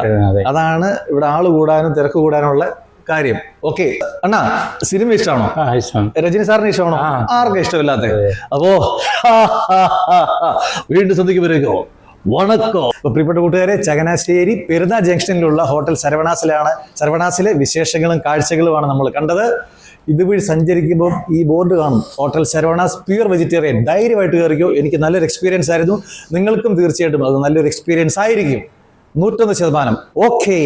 അതാണ് ഇവിടെ ആള് കൂടാനും തിരക്ക് കൂടാനുള്ള കാര്യം. ഓക്കെ അണ്ണാ, സിനിമ ഇഷ്ടമാണോ? രജനി സാറിന് ഇഷ്ടമാണോ? ആർക്കും ഇഷ്ടമില്ലാത്ത. അപ്പോ വീണ്ടും ശ്രദ്ധിക്കുമ്പോഴേക്കോ വണക്കോ. പ്രിയപ്പെട്ട കൂട്ടുകാരെ, ചങ്ങനാശ്ശേരി പെരുന്ന ജംഗ്ഷനിലുള്ള ഹോട്ടൽ ശരവണാസിലെ വിശേഷങ്ങളും കാഴ്ചകളുമാണ് നമ്മൾ കണ്ടത്. ഇതുവഴി സഞ്ചരിക്കുമ്പോൾ ഈ ബോർഡ് കാണും, ഹോട്ടൽ ശരവണാസ് പ്യൂർ വെജിറ്റേറിയൻ. ധൈര്യമായിട്ട് കയറിക്കോ. എനിക്ക് നല്ലൊരു എക്സ്പീരിയൻസ് ആയിരുന്നു. നിങ്ങൾക്കും തീർച്ചയായിട്ടും അത് നല്ലൊരു എക്സ്പീരിയൻസ് ആയിരിക്കും. 101%. ഓക്കേ.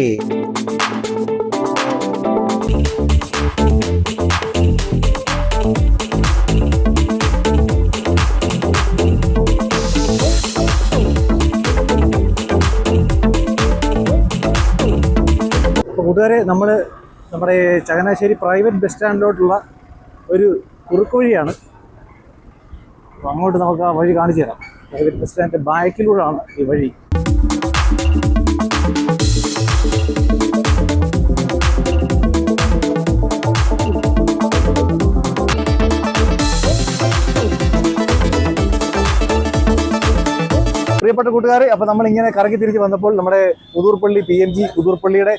കൂട്ടുകാരെ, നമ്മുടെ ചങ്ങനാശ്ശേരി പ്രൈവറ്റ് ബസ് സ്റ്റാൻഡിലോട്ടുള്ള ഒരു കുറുക്ക് വഴിയാണ്. അപ്പോൾ അങ്ങോട്ട് നമുക്ക് ആ വഴി കാണിച്ചു തരാം. പ്രൈവറ്റ് ബസ് സ്റ്റാൻഡിൻ്റെ ബാക്കിലൂടെയാണ് ഈ വഴി. പ്രിയപ്പെട്ട കൂട്ടുകാരെ, അപ്പോൾ നമ്മളിങ്ങനെ കറങ്ങി തിരിച്ച് വന്നപ്പോൾ നമ്മുടെ പുതൂർപ്പള്ളി PMG പുതൂർപ്പള്ളിയുടെ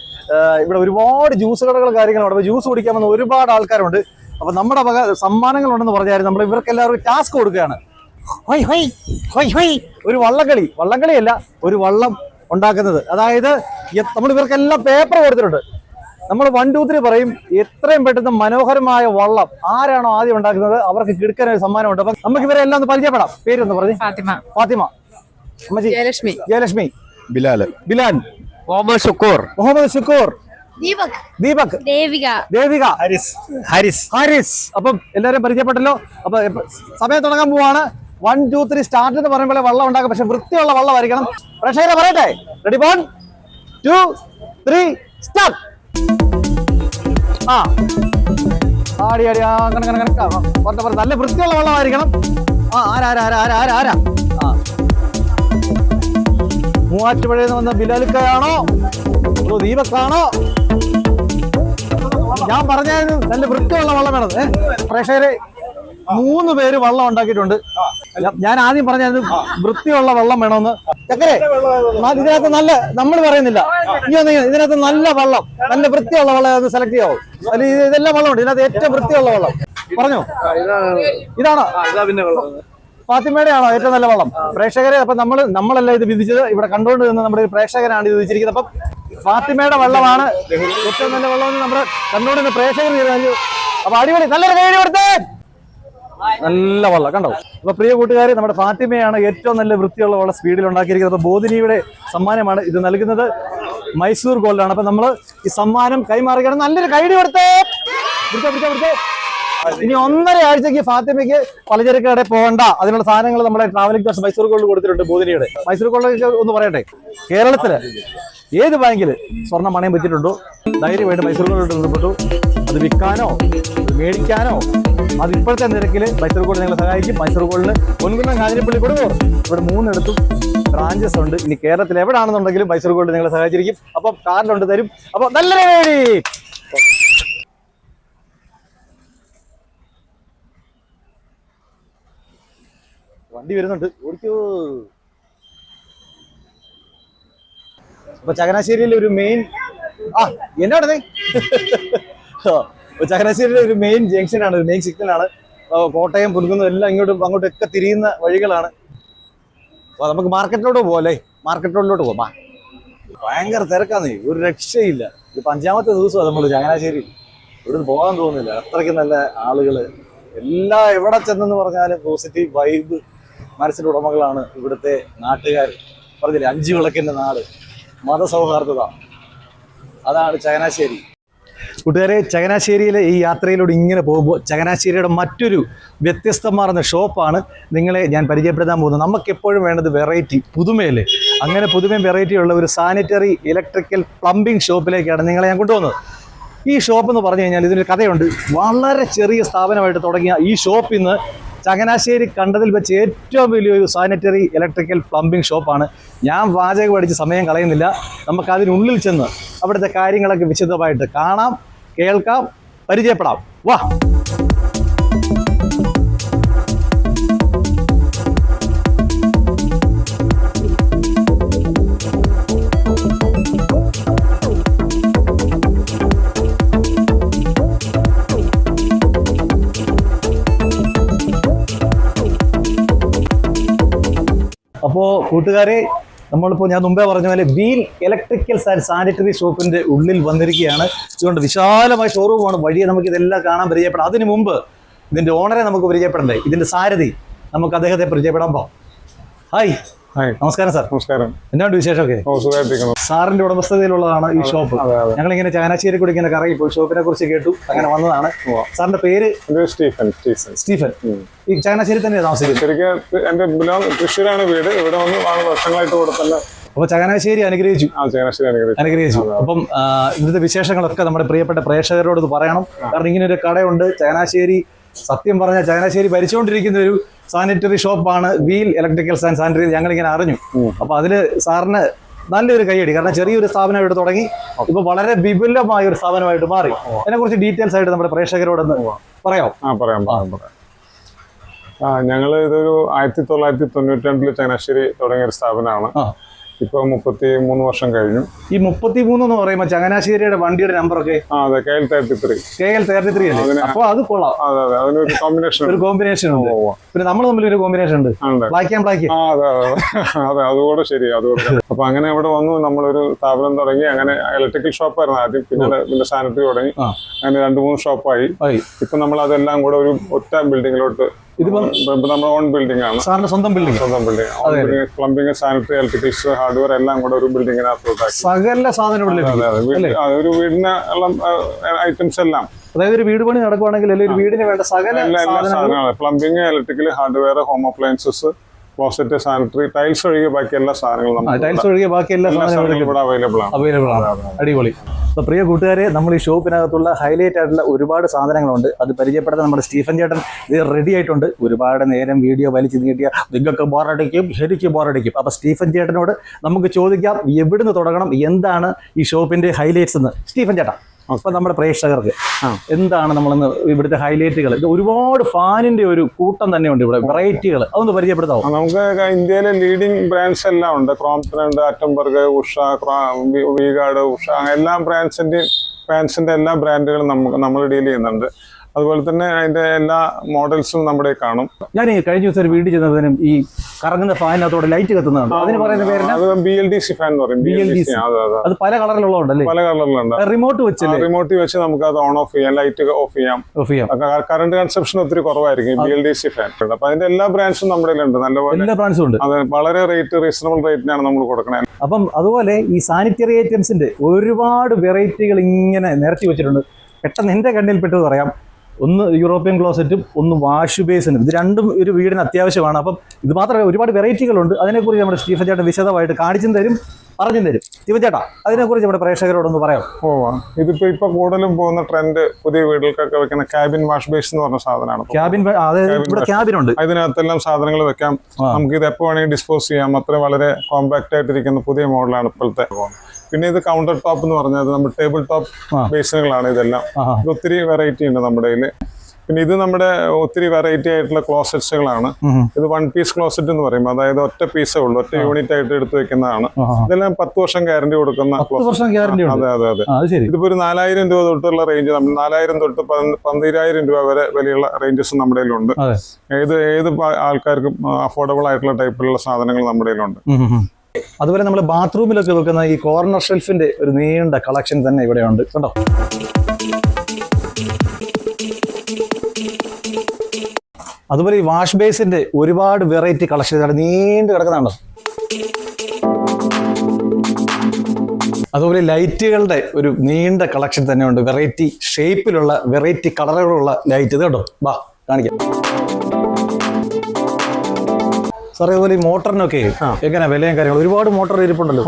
ഇവിടെ ഒരുപാട് ജ്യൂസ് കടകൾ കാര്യങ്ങളുണ്ട്. അപ്പോൾ ജ്യൂസ് കുടിക്കാൻ വന്ന ഒരുപാട് ആൾക്കാരുണ്ട്. അപ്പോൾ നമ്മുടെ വക സമ്മാനങ്ങളുണ്ടെന്ന് പറഞ്ഞായിരുന്നു. നമ്മൾ ഇവർക്ക് എല്ലാവർക്കും ടാസ്ക് കൊടുക്കുകയാണ്. ഒരു വള്ളംകളിയല്ല, ഒരു വള്ളം ഉണ്ടാക്കുന്നത്. അതായത് നമ്മൾ ഇവർക്കെല്ലാം പേപ്പർ കൊടുത്തിട്ടുണ്ട്. നമ്മൾ 1, 2, 3 പറയും. എത്രയും പെട്ടെന്ന് മനോഹരമായ വള്ളം ആരാണോ ആദ്യം ഉണ്ടാക്കുന്നത് അവർക്ക് കിടക്കാൻ ഒരു സമ്മാനമുണ്ട്. അപ്പം നമുക്ക് ഇവരെ എല്ലാം ഒന്ന് പരിചയപ്പെടാം. പേരൊന്ന് പറഞ്ഞു. ഫാത്തിമ, ജയലക്ഷ്മി, ബിലാൽ, മുഹമ്മദ് ഷുക്കൂർ, ദീപക്, ദേവിക, ഹാരിസ്. അപ്പം എല്ലാവരും പരിചയപ്പെട്ടല്ലോ. അപ്പൊ സമയം തുടങ്ങാൻ പോവാണ്. 1, 2, 3 സ്റ്റാർട്ട് എന്ന് പറയുമ്പോൾ വെള്ളം ഉണ്ടാക്കും. പക്ഷെ വൃത്തിയുള്ള വെള്ളമായിരിക്കണം. പ്രേക്ഷകരെ പറയട്ടെ, റെഡി 1, 2, 3 സ്റ്റാർട്ട്. ആ ആടി ആടി അങ്ങനെ പറഞ്ഞ നല്ല വൃത്തിയുള്ള വെള്ളമായിരിക്കണം. ആരാ മൂവാറ്റുപുഴയിൽ നിന്ന് വന്ന ബിലാലുക്കയാണോ അതോ ദീപക്കാണോ? ഞാൻ പറഞ്ഞായിരുന്നു നല്ല വൃത്തിയുള്ള വെള്ളം വേണം. പ്രേക്ഷകരെ 3 പേര് വെള്ളം ഉണ്ടാക്കിയിട്ടുണ്ട്. ഞാൻ ആദ്യം പറഞ്ഞായിരുന്നു വൃത്തിയുള്ള വെള്ളം വേണമെന്ന്. ചക്കരെ ഇതിനകത്ത് നല്ല, നമ്മൾ പറയുന്നില്ല, ഇതിനകത്ത് നല്ല വെള്ളം, നല്ല വൃത്തിയുള്ള വെള്ളം സെലക്ട് ചെയ്യാവോ? അല്ല ഇതെല്ലാം വെള്ളമുണ്ട്, ഇതിനകത്ത് ഏറ്റവും വൃത്തിയുള്ള വെള്ളം പറഞ്ഞോ. ഇതാണോ ഫാത്തിമയുടെ ആണോ ഏറ്റവും നല്ല വെള്ളം? പ്രേക്ഷകരെ അപ്പൊ നമ്മളല്ല ഇത് വിധിച്ചത്, ഇവിടെ കണ്ടുകൊണ്ട് നിന്ന് നമ്മുടെ പ്രേക്ഷകനാണ് ഇത് വിധിച്ചിരിക്കുന്നത്. അപ്പം ഫാത്തിമയുടെ വെള്ളമാണ് ഏറ്റവും നല്ല വെള്ളം എന്ന് നമ്മുടെ കണ്ടുകൊണ്ട് പ്രേക്ഷകർ തീരുമാനിച്ചു. അപ്പൊ അടിപൊളി, നല്ലൊരു കൈ കൊടുത്തേ. നല്ല വെള്ളം കണ്ടോ. അപ്പൊ പ്രിയ കൂട്ടുകാരെ, നമ്മുടെ ഫാത്തിമയാണ് ഏറ്റവും നല്ല വൃത്തിയുള്ള വെള്ളം സ്പീഡിൽ ഉണ്ടാക്കിയിരിക്കുന്നത്. അപ്പൊ ബോധിനിയുടെ സമ്മാനമാണ് ഇത് നൽകുന്നത്, മൈസൂർ ഗോൾഡ് ആണ്. അപ്പൊ നമ്മൾ ഈ സമ്മാനം കൈമാറുകയാണ്. നല്ലൊരു കൈഡി കൊടുത്തേ. ഇനി 1.5 ആഴ്ചക്ക് ഫാത്തിമയ്ക്ക് പലചരക്ക് കടയിൽ പോകണ്ട, അതിനുള്ള സാധനങ്ങൾ നമ്മുടെ ട്രാവലിംഗ് ടൂർസ് മൈസൂർ ഗോൾഡ് കൊടുത്തിട്ടുണ്ട് ബോധിനിയുടെ. മൈസൂർ ഗോൾഡ് ഒന്ന് പറയട്ടെ, കേരളത്തില് ഏത് ബാങ്കിൽ സ്വർണ്ണം പണയം വെച്ചിട്ടുണ്ടോ ധൈര്യമായിട്ട് മൈസൂർ ഗോൾഡ് ബന്ധപ്പെട്ടു. അത് വിൽക്കാനോ മേടിക്കാനോ അത് ഇപ്പോഴത്തെ നിരക്കിൽ മൈസൂർ ഗോൾഡ് നിങ്ങളെ സഹായിക്കും. മൈസൂർ ഗോൾഡിന് പൊൻകുന്നം കാഞ്ഞിരപ്പള്ളി കൊടുക്കും. ഇവിടെ 3 ബ്രാഞ്ചസ് ഉണ്ട്. ഇനി കേരളത്തിൽ എവിടെയാണെന്നുണ്ടെങ്കിലും മൈസൂർ ഗോൾഡ് നിങ്ങളെ സഹായിച്ചിരിക്കും. അപ്പം കാർഡിലുണ്ട് തരും. അപ്പൊ നല്ല വേടി വണ്ടി വരുന്നുണ്ട്, ഓടിക്കോ. അപ്പൊ ചങ്ങനാശ്ശേരിയിലെ ഒരു മെയിൻ എന്നാണ് ചങ്ങനാശ്ശേരിയിലെ ഒരു മെയിൻ ജംഗ്ഷനാണ്, ഒരു മെയിൻ സിഗ്നലാണ്. കോട്ടയം പുൽകുന്നം എല്ലാം അങ്ങോട്ടൊക്കെ തിരിയുന്ന വഴികളാണ്. അപ്പൊ നമുക്ക് മാർക്കറ്റിലോട്ട് പോകല്ലേ, മാർക്കറ്റ് റോഡിലോട്ട് പോകാം. ഭയങ്കര തിരക്കാന്നേ, ഒരു രക്ഷയില്ല. ഇത് 5ാമത്തെ ദിവസമാണ് നമ്മൾ ചങ്ങനാശ്ശേരി. ഇവിടുന്ന് പോകാൻ തോന്നുന്നില്ല, അത്രയ്ക്ക് നല്ല ആളുകള്. എല്ലാ എവിടെ ചെന്നെന്ന് പറഞ്ഞാലും പോസിറ്റീവ് വൈബ് മനസ്സിന്റെ ഉടമകളാണ് ഇവിടുത്തെ നാട്ടുകാർ. പറഞ്ഞില്ലേ 5 വിളക്കിന്റെ നാട്, മതസൗഹാർദ്ദത, അതാണ് ചങ്ങനാശ്ശേരി. കൂട്ടുകാരെ, ചങ്ങനാശ്ശേരിയിലെ ഈ യാത്രയിലൂടെ ഇങ്ങനെ പോകുമ്പോൾ ചങ്ങനാശ്ശേരിയുടെ മറ്റൊരു വ്യത്യസ്തമാർന്ന ഷോപ്പാണ് നിങ്ങളെ ഞാൻ പരിചയപ്പെടുത്താൻ പോകുന്നത്. നമുക്കെപ്പോഴും വേണ്ടത് വെറൈറ്റി, പുതുമയല്ലേ. അങ്ങനെ പുതുമയും വെറൈറ്റിയുള്ള ഒരു സാനിറ്ററി ഇലക്ട്രിക്കൽ പ്ലംബിംഗ് ഷോപ്പിലേക്കാണ് നിങ്ങളെ ഞാൻ കൊണ്ടുവന്നത്. ഈ ഷോപ്പ് എന്ന് പറഞ്ഞു കഴിഞ്ഞാൽ ഇതിനൊരു കഥയുണ്ട്. വളരെ ചെറിയ സ്ഥാപനമായിട്ട് തുടങ്ങിയ ഈ ഷോപ്പ് ഇന്ന് ചങ്ങനാശ്ശേരി കണ്ടതിൽ വെച്ച് ഏറ്റവും വലിയൊരു സാനിറ്ററി ഇലക്ട്രിക്കൽ പ്ലംബിംഗ് ഷോപ്പാണ്. ഞാൻ വാചകം പഠിച്ച് സമയം കളയുന്നില്ല, നമുക്കതിനുള്ളിൽ ചെന്ന് അവിടുത്തെ കാര്യങ്ങളൊക്കെ വിശദമായിട്ട് കാണാം, കേൾക്കാം, പരിചയപ്പെടാം. വാ. അപ്പോൾ കൂട്ടുകാരെ, നമ്മളിപ്പോൾ ഞാൻ മുമ്പേ പറഞ്ഞ പോലെ വീൽ ഇലക്ട്രിക്കൽ സാനിറ്ററി ഷോപ്പിന്റെ ഉള്ളിൽ വന്നിരിക്കുകയാണ്. ഇതുകൊണ്ട് വിശാലമായ ഷോറൂമാണ്. വഴിയെ നമുക്ക് ഇതെല്ലാം കാണാൻ പരിചയപ്പെടാം. അതിനു മുമ്പ് ഇതിന്റെ ഓണറെ നമുക്ക് പരിചയപ്പെടണ്ടേ, ഇതിന്റെ സാരഥി. നമുക്ക് അദ്ദേഹത്തെ പരിചയപ്പെടാൻ പോകാം. ഹായ്. നമസ്കാരം സാർ. നമസ്കാരം. എന്നാണ്ട് വിശേഷമൊക്കെ? സാറിന്റെ ഉടമസ്ഥതയിലുള്ളതാണ് ഈ ഷോപ്പ്. ഞങ്ങളിങ്ങനെ ചങ്ങനാശ്ശേരി കൂടി ഇങ്ങനെ കറങ്ങി പോയി ഷോപ്പിനെ കുറിച്ച് കേട്ടു, അങ്ങനെ വന്നതാണ്. സാറിന്റെ പേര്? സ്റ്റീഫൻ. ഈ ചങ്ങനാശ്ശേരി തന്നെ താമസിക്കുന്നത്? ശരിക്കും എന്റെ തൃശ്ശൂരാണ് വീട്. ഇവിടെ വന്ന് വർഷങ്ങളായിട്ട് കൂടെ തന്നെ. അപ്പൊ ചങ്ങനാശ്ശേരി അനുഗ്രഹിച്ചു. അപ്പം ഇവിടുത്തെ വിശേഷങ്ങളൊക്കെ നമ്മുടെ പ്രിയപ്പെട്ട പ്രേക്ഷകരോട് പറയണം. കാരണം ഇങ്ങനെ ഒരു കടയുണ്ട് ചങ്ങനാശ്ശേരി. സത്യം പറഞ്ഞാൽ ചങ്ങനാശ്ശേരി ഭരിച്ചുകൊണ്ടിരിക്കുന്ന ഒരു സാനിറ്ററി ഷോപ്പാണ് വീൽ ഇലക്ട്രിക്കൽ സാനിറ്ററി. ഞങ്ങളിങ്ങനെ അറിഞ്ഞു. അപ്പൊ അതില് സാറിന് നല്ലൊരു കൈയടി. കാരണം ചെറിയൊരു സ്ഥാപനം ഇവിടെ തുടങ്ങി, ഇപ്പൊ വളരെ വിപുലമായ ഒരു സ്ഥാപനമായിട്ട് മാറി. അതിനെ കുറിച്ച് ഡീറ്റെയിൽസ് ആയിട്ട് നമ്മുടെ പ്രേക്ഷകരോടൊന്ന് പറയാം. ഞങ്ങൾ ഇതൊരു 1992 ചങ്ങനാശ്ശേരി തുടങ്ങിയ ഒരു സ്ഥാപനമാണ്. ഇപ്പൊ 33 വർഷം കഴിഞ്ഞു. ഈ 33 എന്ന് പറയുമ്പോൾ ചങ്ങനാശ്ശേരിയുടെ വണ്ടിയുടെ നമ്പറൊക്കെ? അതെ, KL33 അല്ലേ? അപ്പൊ അത് കൊള്ളാം. അതെ, അതിനൊരു കോമ്പിനേഷൻ ഉണ്ട്. പിന്നെ നമ്മൾ തമ്മിൽ ഒരു കോമ്പിനേഷൻ ഉണ്ട്, ബ്ലാക്ക് ആൻഡ് ബ്ലാക്ക്. അതെ, അതുകൂടെ ശരി. അപ്പൊ അങ്ങനെ ഇവിടെ വന്നു, നമ്മളൊരു സ്ഥാപനം തുടങ്ങി. അങ്ങനെ ഇലക്ട്രിക്കൽ ഷോപ്പായിരുന്നു ആദ്യം, പിന്നെ സാനിറ്ററി തുടങ്ങി. അങ്ങനെ 2-3 ഷോപ്പായി. ഇപ്പൊ നമ്മൾ അതെല്ലാം കൂടെ ഒരു ഒറ്റ ബിൽഡിങ്ങിലോട്ട്. ഇതിപ്പോ നമ്മുടെ ഓൺ ബിൽഡിംഗ് ആണ്. സാറിന്റെ സ്വന്തം building? Plumbing, sanitary, electricals, hardware എല്ലാം കൂടെ ഒരു ബിൽഡിങ്ങിനകത്തോട്ട് സകല സാധനങ്ങളും. ഒരു വീടിന് ഉള്ള ഐറ്റംസ് എല്ലാം അതായത് ഒരു വീട് പണി നടക്കുവാണെങ്കിൽ അല്ലെങ്കിൽ ഒരു വീടിന് വേണ്ട സകല എല്ലാ സാധനങ്ങളും സാധനങ്ങളും plumbing, electrical, hardware, home appliances, closet, sanitary, tiles ഒഴികെ ബാക്കി എല്ലാ സാധനങ്ങളും ടൈൽസ് ഒഴികെ ബാക്കി എല്ലാ സാധനങ്ങളും ഇവിടെ അവൈലബിൾ ആണ്. അവൈലബിൾ ആണ്. അടിപൊളി. അപ്പോൾ പ്രിയ കൂട്ടുകാരെ, നമ്മൾ ഈ ഷോപ്പിനകത്തുള്ള ഹൈലൈറ്റ് ആയിട്ടുള്ള ഒരുപാട് സാധനങ്ങളുണ്ട്. അത് പരിചയപ്പെടുത്താൻ നമ്മുടെ സ്റ്റീഫൻ ചേട്ടൻ ഇത് റെഡി ആയിട്ടുണ്ട്. ഒരുപാട് നേരം വീഡിയോ വലിച്ചു നീട്ടിയ നിങ്ങൾക്ക് ബോറടിക്കും, ശരിക്കും ബോറടിക്കും. അപ്പോൾ സ്റ്റീഫൻ ചേട്ടനോട് നമുക്ക് ചോദിക്കാം എവിടുന്ന് തുടങ്ങണം, എന്താണ് ഈ ഷോപ്പിന്റെ ഹൈലൈറ്റ്സ് എന്ന്. സ്റ്റീഫൻ ചേട്ടാ, അപ്പൊ നമ്മുടെ പ്രേക്ഷകർക്ക് എന്താണ് നമ്മളിന്ന് ഇവിടുത്തെ ഹൈലൈറ്റുകൾ? ഇത് ഒരുപാട് ഫാനിന്റെ ഒരു കൂട്ടം തന്നെയുണ്ട് ഇവിടെ, വെറൈറ്റികൾ, അതൊന്ന് പരിചയപ്പെടുത്താമോ? നമുക്ക് ഇന്ത്യയിലെ ലീഡിംഗ് ബ്രാൻഡ്സ് എല്ലാം ഉണ്ട്. ക്രോംപ്ടൺ ഉണ്ട്, അറ്റംബർഗ്, ഉഷ, വീഗാർഡ്, ഉഷ, എല്ലാ ഫാൻസിന്റെ എല്ലാ ബ്രാൻഡുകളും നമ്മൾ ഡീൽ ചെയ്യുന്നുണ്ട്. അതുപോലെ തന്നെ അതിന്റെ എല്ലാ മോഡൽസും നമ്മുടെ കാണും. ഞാൻ ഈ കഴിഞ്ഞ ദിവസം ഒരു വീട്ടിൽ ചെന്നതിനും ഈ കറങ്ങുന്ന ഫാനിനകത്തോടെ ലൈറ്റ് കത്തുന്നുണ്ട്, അതിന് പറയുന്ന പേര് അത് BLDC ഫാൻ എന്ന് പറയും. BLDC. അത് പല കളറിലുള്ളതുണ്ടല്ലേ? പല കളറിലുണ്ട്. റിമോട്ട് വെച്ചല്ലേ? റിമോട്ട് വെച്ച് നമുക്ക് അത് ഓൺ ഓഫ് ചെയ്യാം, ലൈറ്റ് ഓഫ് ചെയ്യാം. കറണ്ട് കൺസപ്ഷൻ ഒത്തിരി കുറവായിരിക്കും BLDC ഫാൻ. അപ്പൊ അതിന്റെ എല്ലാ ബ്രാൻഡ്സും നമ്മുടെ ഉണ്ട്, നല്ലപോലെ എല്ലാ ബ്രാൻഡ്സും ഉണ്ട്. അത് വളരെ റീസണബിൾ റേറ്റിനാണ് നമ്മൾ കൊടുക്കുന്നത്. അപ്പം അതുപോലെ ഈ സാനിറ്ററി ഐറ്റംസിന്റെ ഒരുപാട് വെറൈറ്റികൾ ഇങ്ങനെ നിരത്തി വെച്ചിട്ടുണ്ട്. പെട്ടെന്ന് എന്റെ കണ്ണിൽ പെട്ടത് പറയാം. ഒന്ന് യൂറോപ്യൻ ക്ലോസറ്റും ഒന്ന് വാഷ് ബേസിനും. ഇത് രണ്ടും ഒരു വീടിന് അത്യാവശ്യമാണ്. അപ്പം ഇത് മാത്രമല്ല, ഒരുപാട് വെറൈറ്റികളുണ്ട്. അതിനെക്കുറിച്ച് നമ്മുടെ സ്റ്റീഫൻ ചേട്ടൻ വിശദമായിട്ട് കാണിച്ചും തരും, പറഞ്ഞും തരും. സ്റ്റീഫൻ ചേട്ടാ, അതിനെക്കുറിച്ച് നമ്മുടെ പ്രേക്ഷകരോടൊന്ന് പറയാം. ഇപ്പൊ കൂടുതലും പോകുന്ന ട്രെൻഡ് പുതിയ വീടുകൾക്കൊക്കെ വെക്കുന്ന ക്യാബിൻ വാഷ് ബേസ് എന്ന് പറഞ്ഞ സാധനമാണ്. ക്യാബിൻ ഉണ്ട്, അതിനകത്തെല്ലാം സാധനങ്ങൾ വെക്കാം. നമുക്ക് ഇത് എപ്പോ വേണമെങ്കിൽ ഡിസ്പോസ് ചെയ്യാം. അത്ര വളരെ കോമ്പാക്ട് ആയിട്ടിരിക്കുന്ന പുതിയ മോഡലാണ് ഇപ്പോഴത്തെ. പിന്നെ ഇത് കൗണ്ടർ ടോപ്പ് എന്ന് പറഞ്ഞത് നമ്മുടെ ടേബിൾ ടോപ്പ് ബേസിനുകളാണ് ഇതെല്ലാം. ഇത് ഒത്തിരി വെറൈറ്റി ഉണ്ട് നമ്മുടെ കയ്യില്. പിന്നെ ഇത് നമ്മുടെ ഒത്തിരി വെറൈറ്റി ആയിട്ടുള്ള ക്ലോസറ്റ്സുകളാണ്. ഇത് 1 പീസ് ക്ലോസറ്റ് എന്ന് പറയും. അതായത് ഒറ്റ പീസേ ഉള്ളൂ, ഒറ്റ യൂണിറ്റ് ആയിട്ട് എടുത്തു വെക്കുന്നതാണ്. ഇതെല്ലാം 10 വർഷം ഗ്യാരണ്ടി കൊടുക്കുന്ന. അതെ. ഇതിപ്പോ ഒരു 4000 രൂപ തൊട്ടുള്ള റേഞ്ച്, 4000 തൊട്ട് 12000 രൂപ വരെ വിലയുള്ള റേഞ്ചസ് നമ്മുടെ കയ്യിലുണ്ട്. ഏത് ആൾക്കാർക്കും അഫോർഡബിൾ ആയിട്ടുള്ള ടൈപ്പിലുള്ള സാധനങ്ങൾ നമ്മുടെ കയ്യിലുണ്ട്. അതുപോലെ നമ്മൾ ബാത്റൂമിലൊക്കെ വെക്കുന്ന ഈ കോർണർ ഷെൽഫിന്റെ ഒരു നീണ്ട കളക്ഷൻ തന്നെ ഇവിടെ ഉണ്ട് കേട്ടോ. അതുപോലെ ഈ വാഷ് ബേസിന്റെ ഒരുപാട് വെറൈറ്റി കളക്ഷൻ നീണ്ടു കിടക്കുന്നുണ്ടോ. അതുപോലെ ലൈറ്റുകളുടെ ഒരു നീണ്ട കളക്ഷൻ തന്നെ ഉണ്ട്. വെറൈറ്റി ഷേപ്പിലുള്ള, വെറൈറ്റി കളറുകളുള്ള ലൈറ്റ്. ഇത് കേട്ടോ, ബാ കാണിക്കാം. സാറേ, അതുപോലെ ഈ മോട്ടറിനൊക്കെ എങ്ങനെ വിലയും കാര്യങ്ങളും? ഒരുപാട് മോട്ടർ ഇരിപ്പുണ്ടല്ലോ.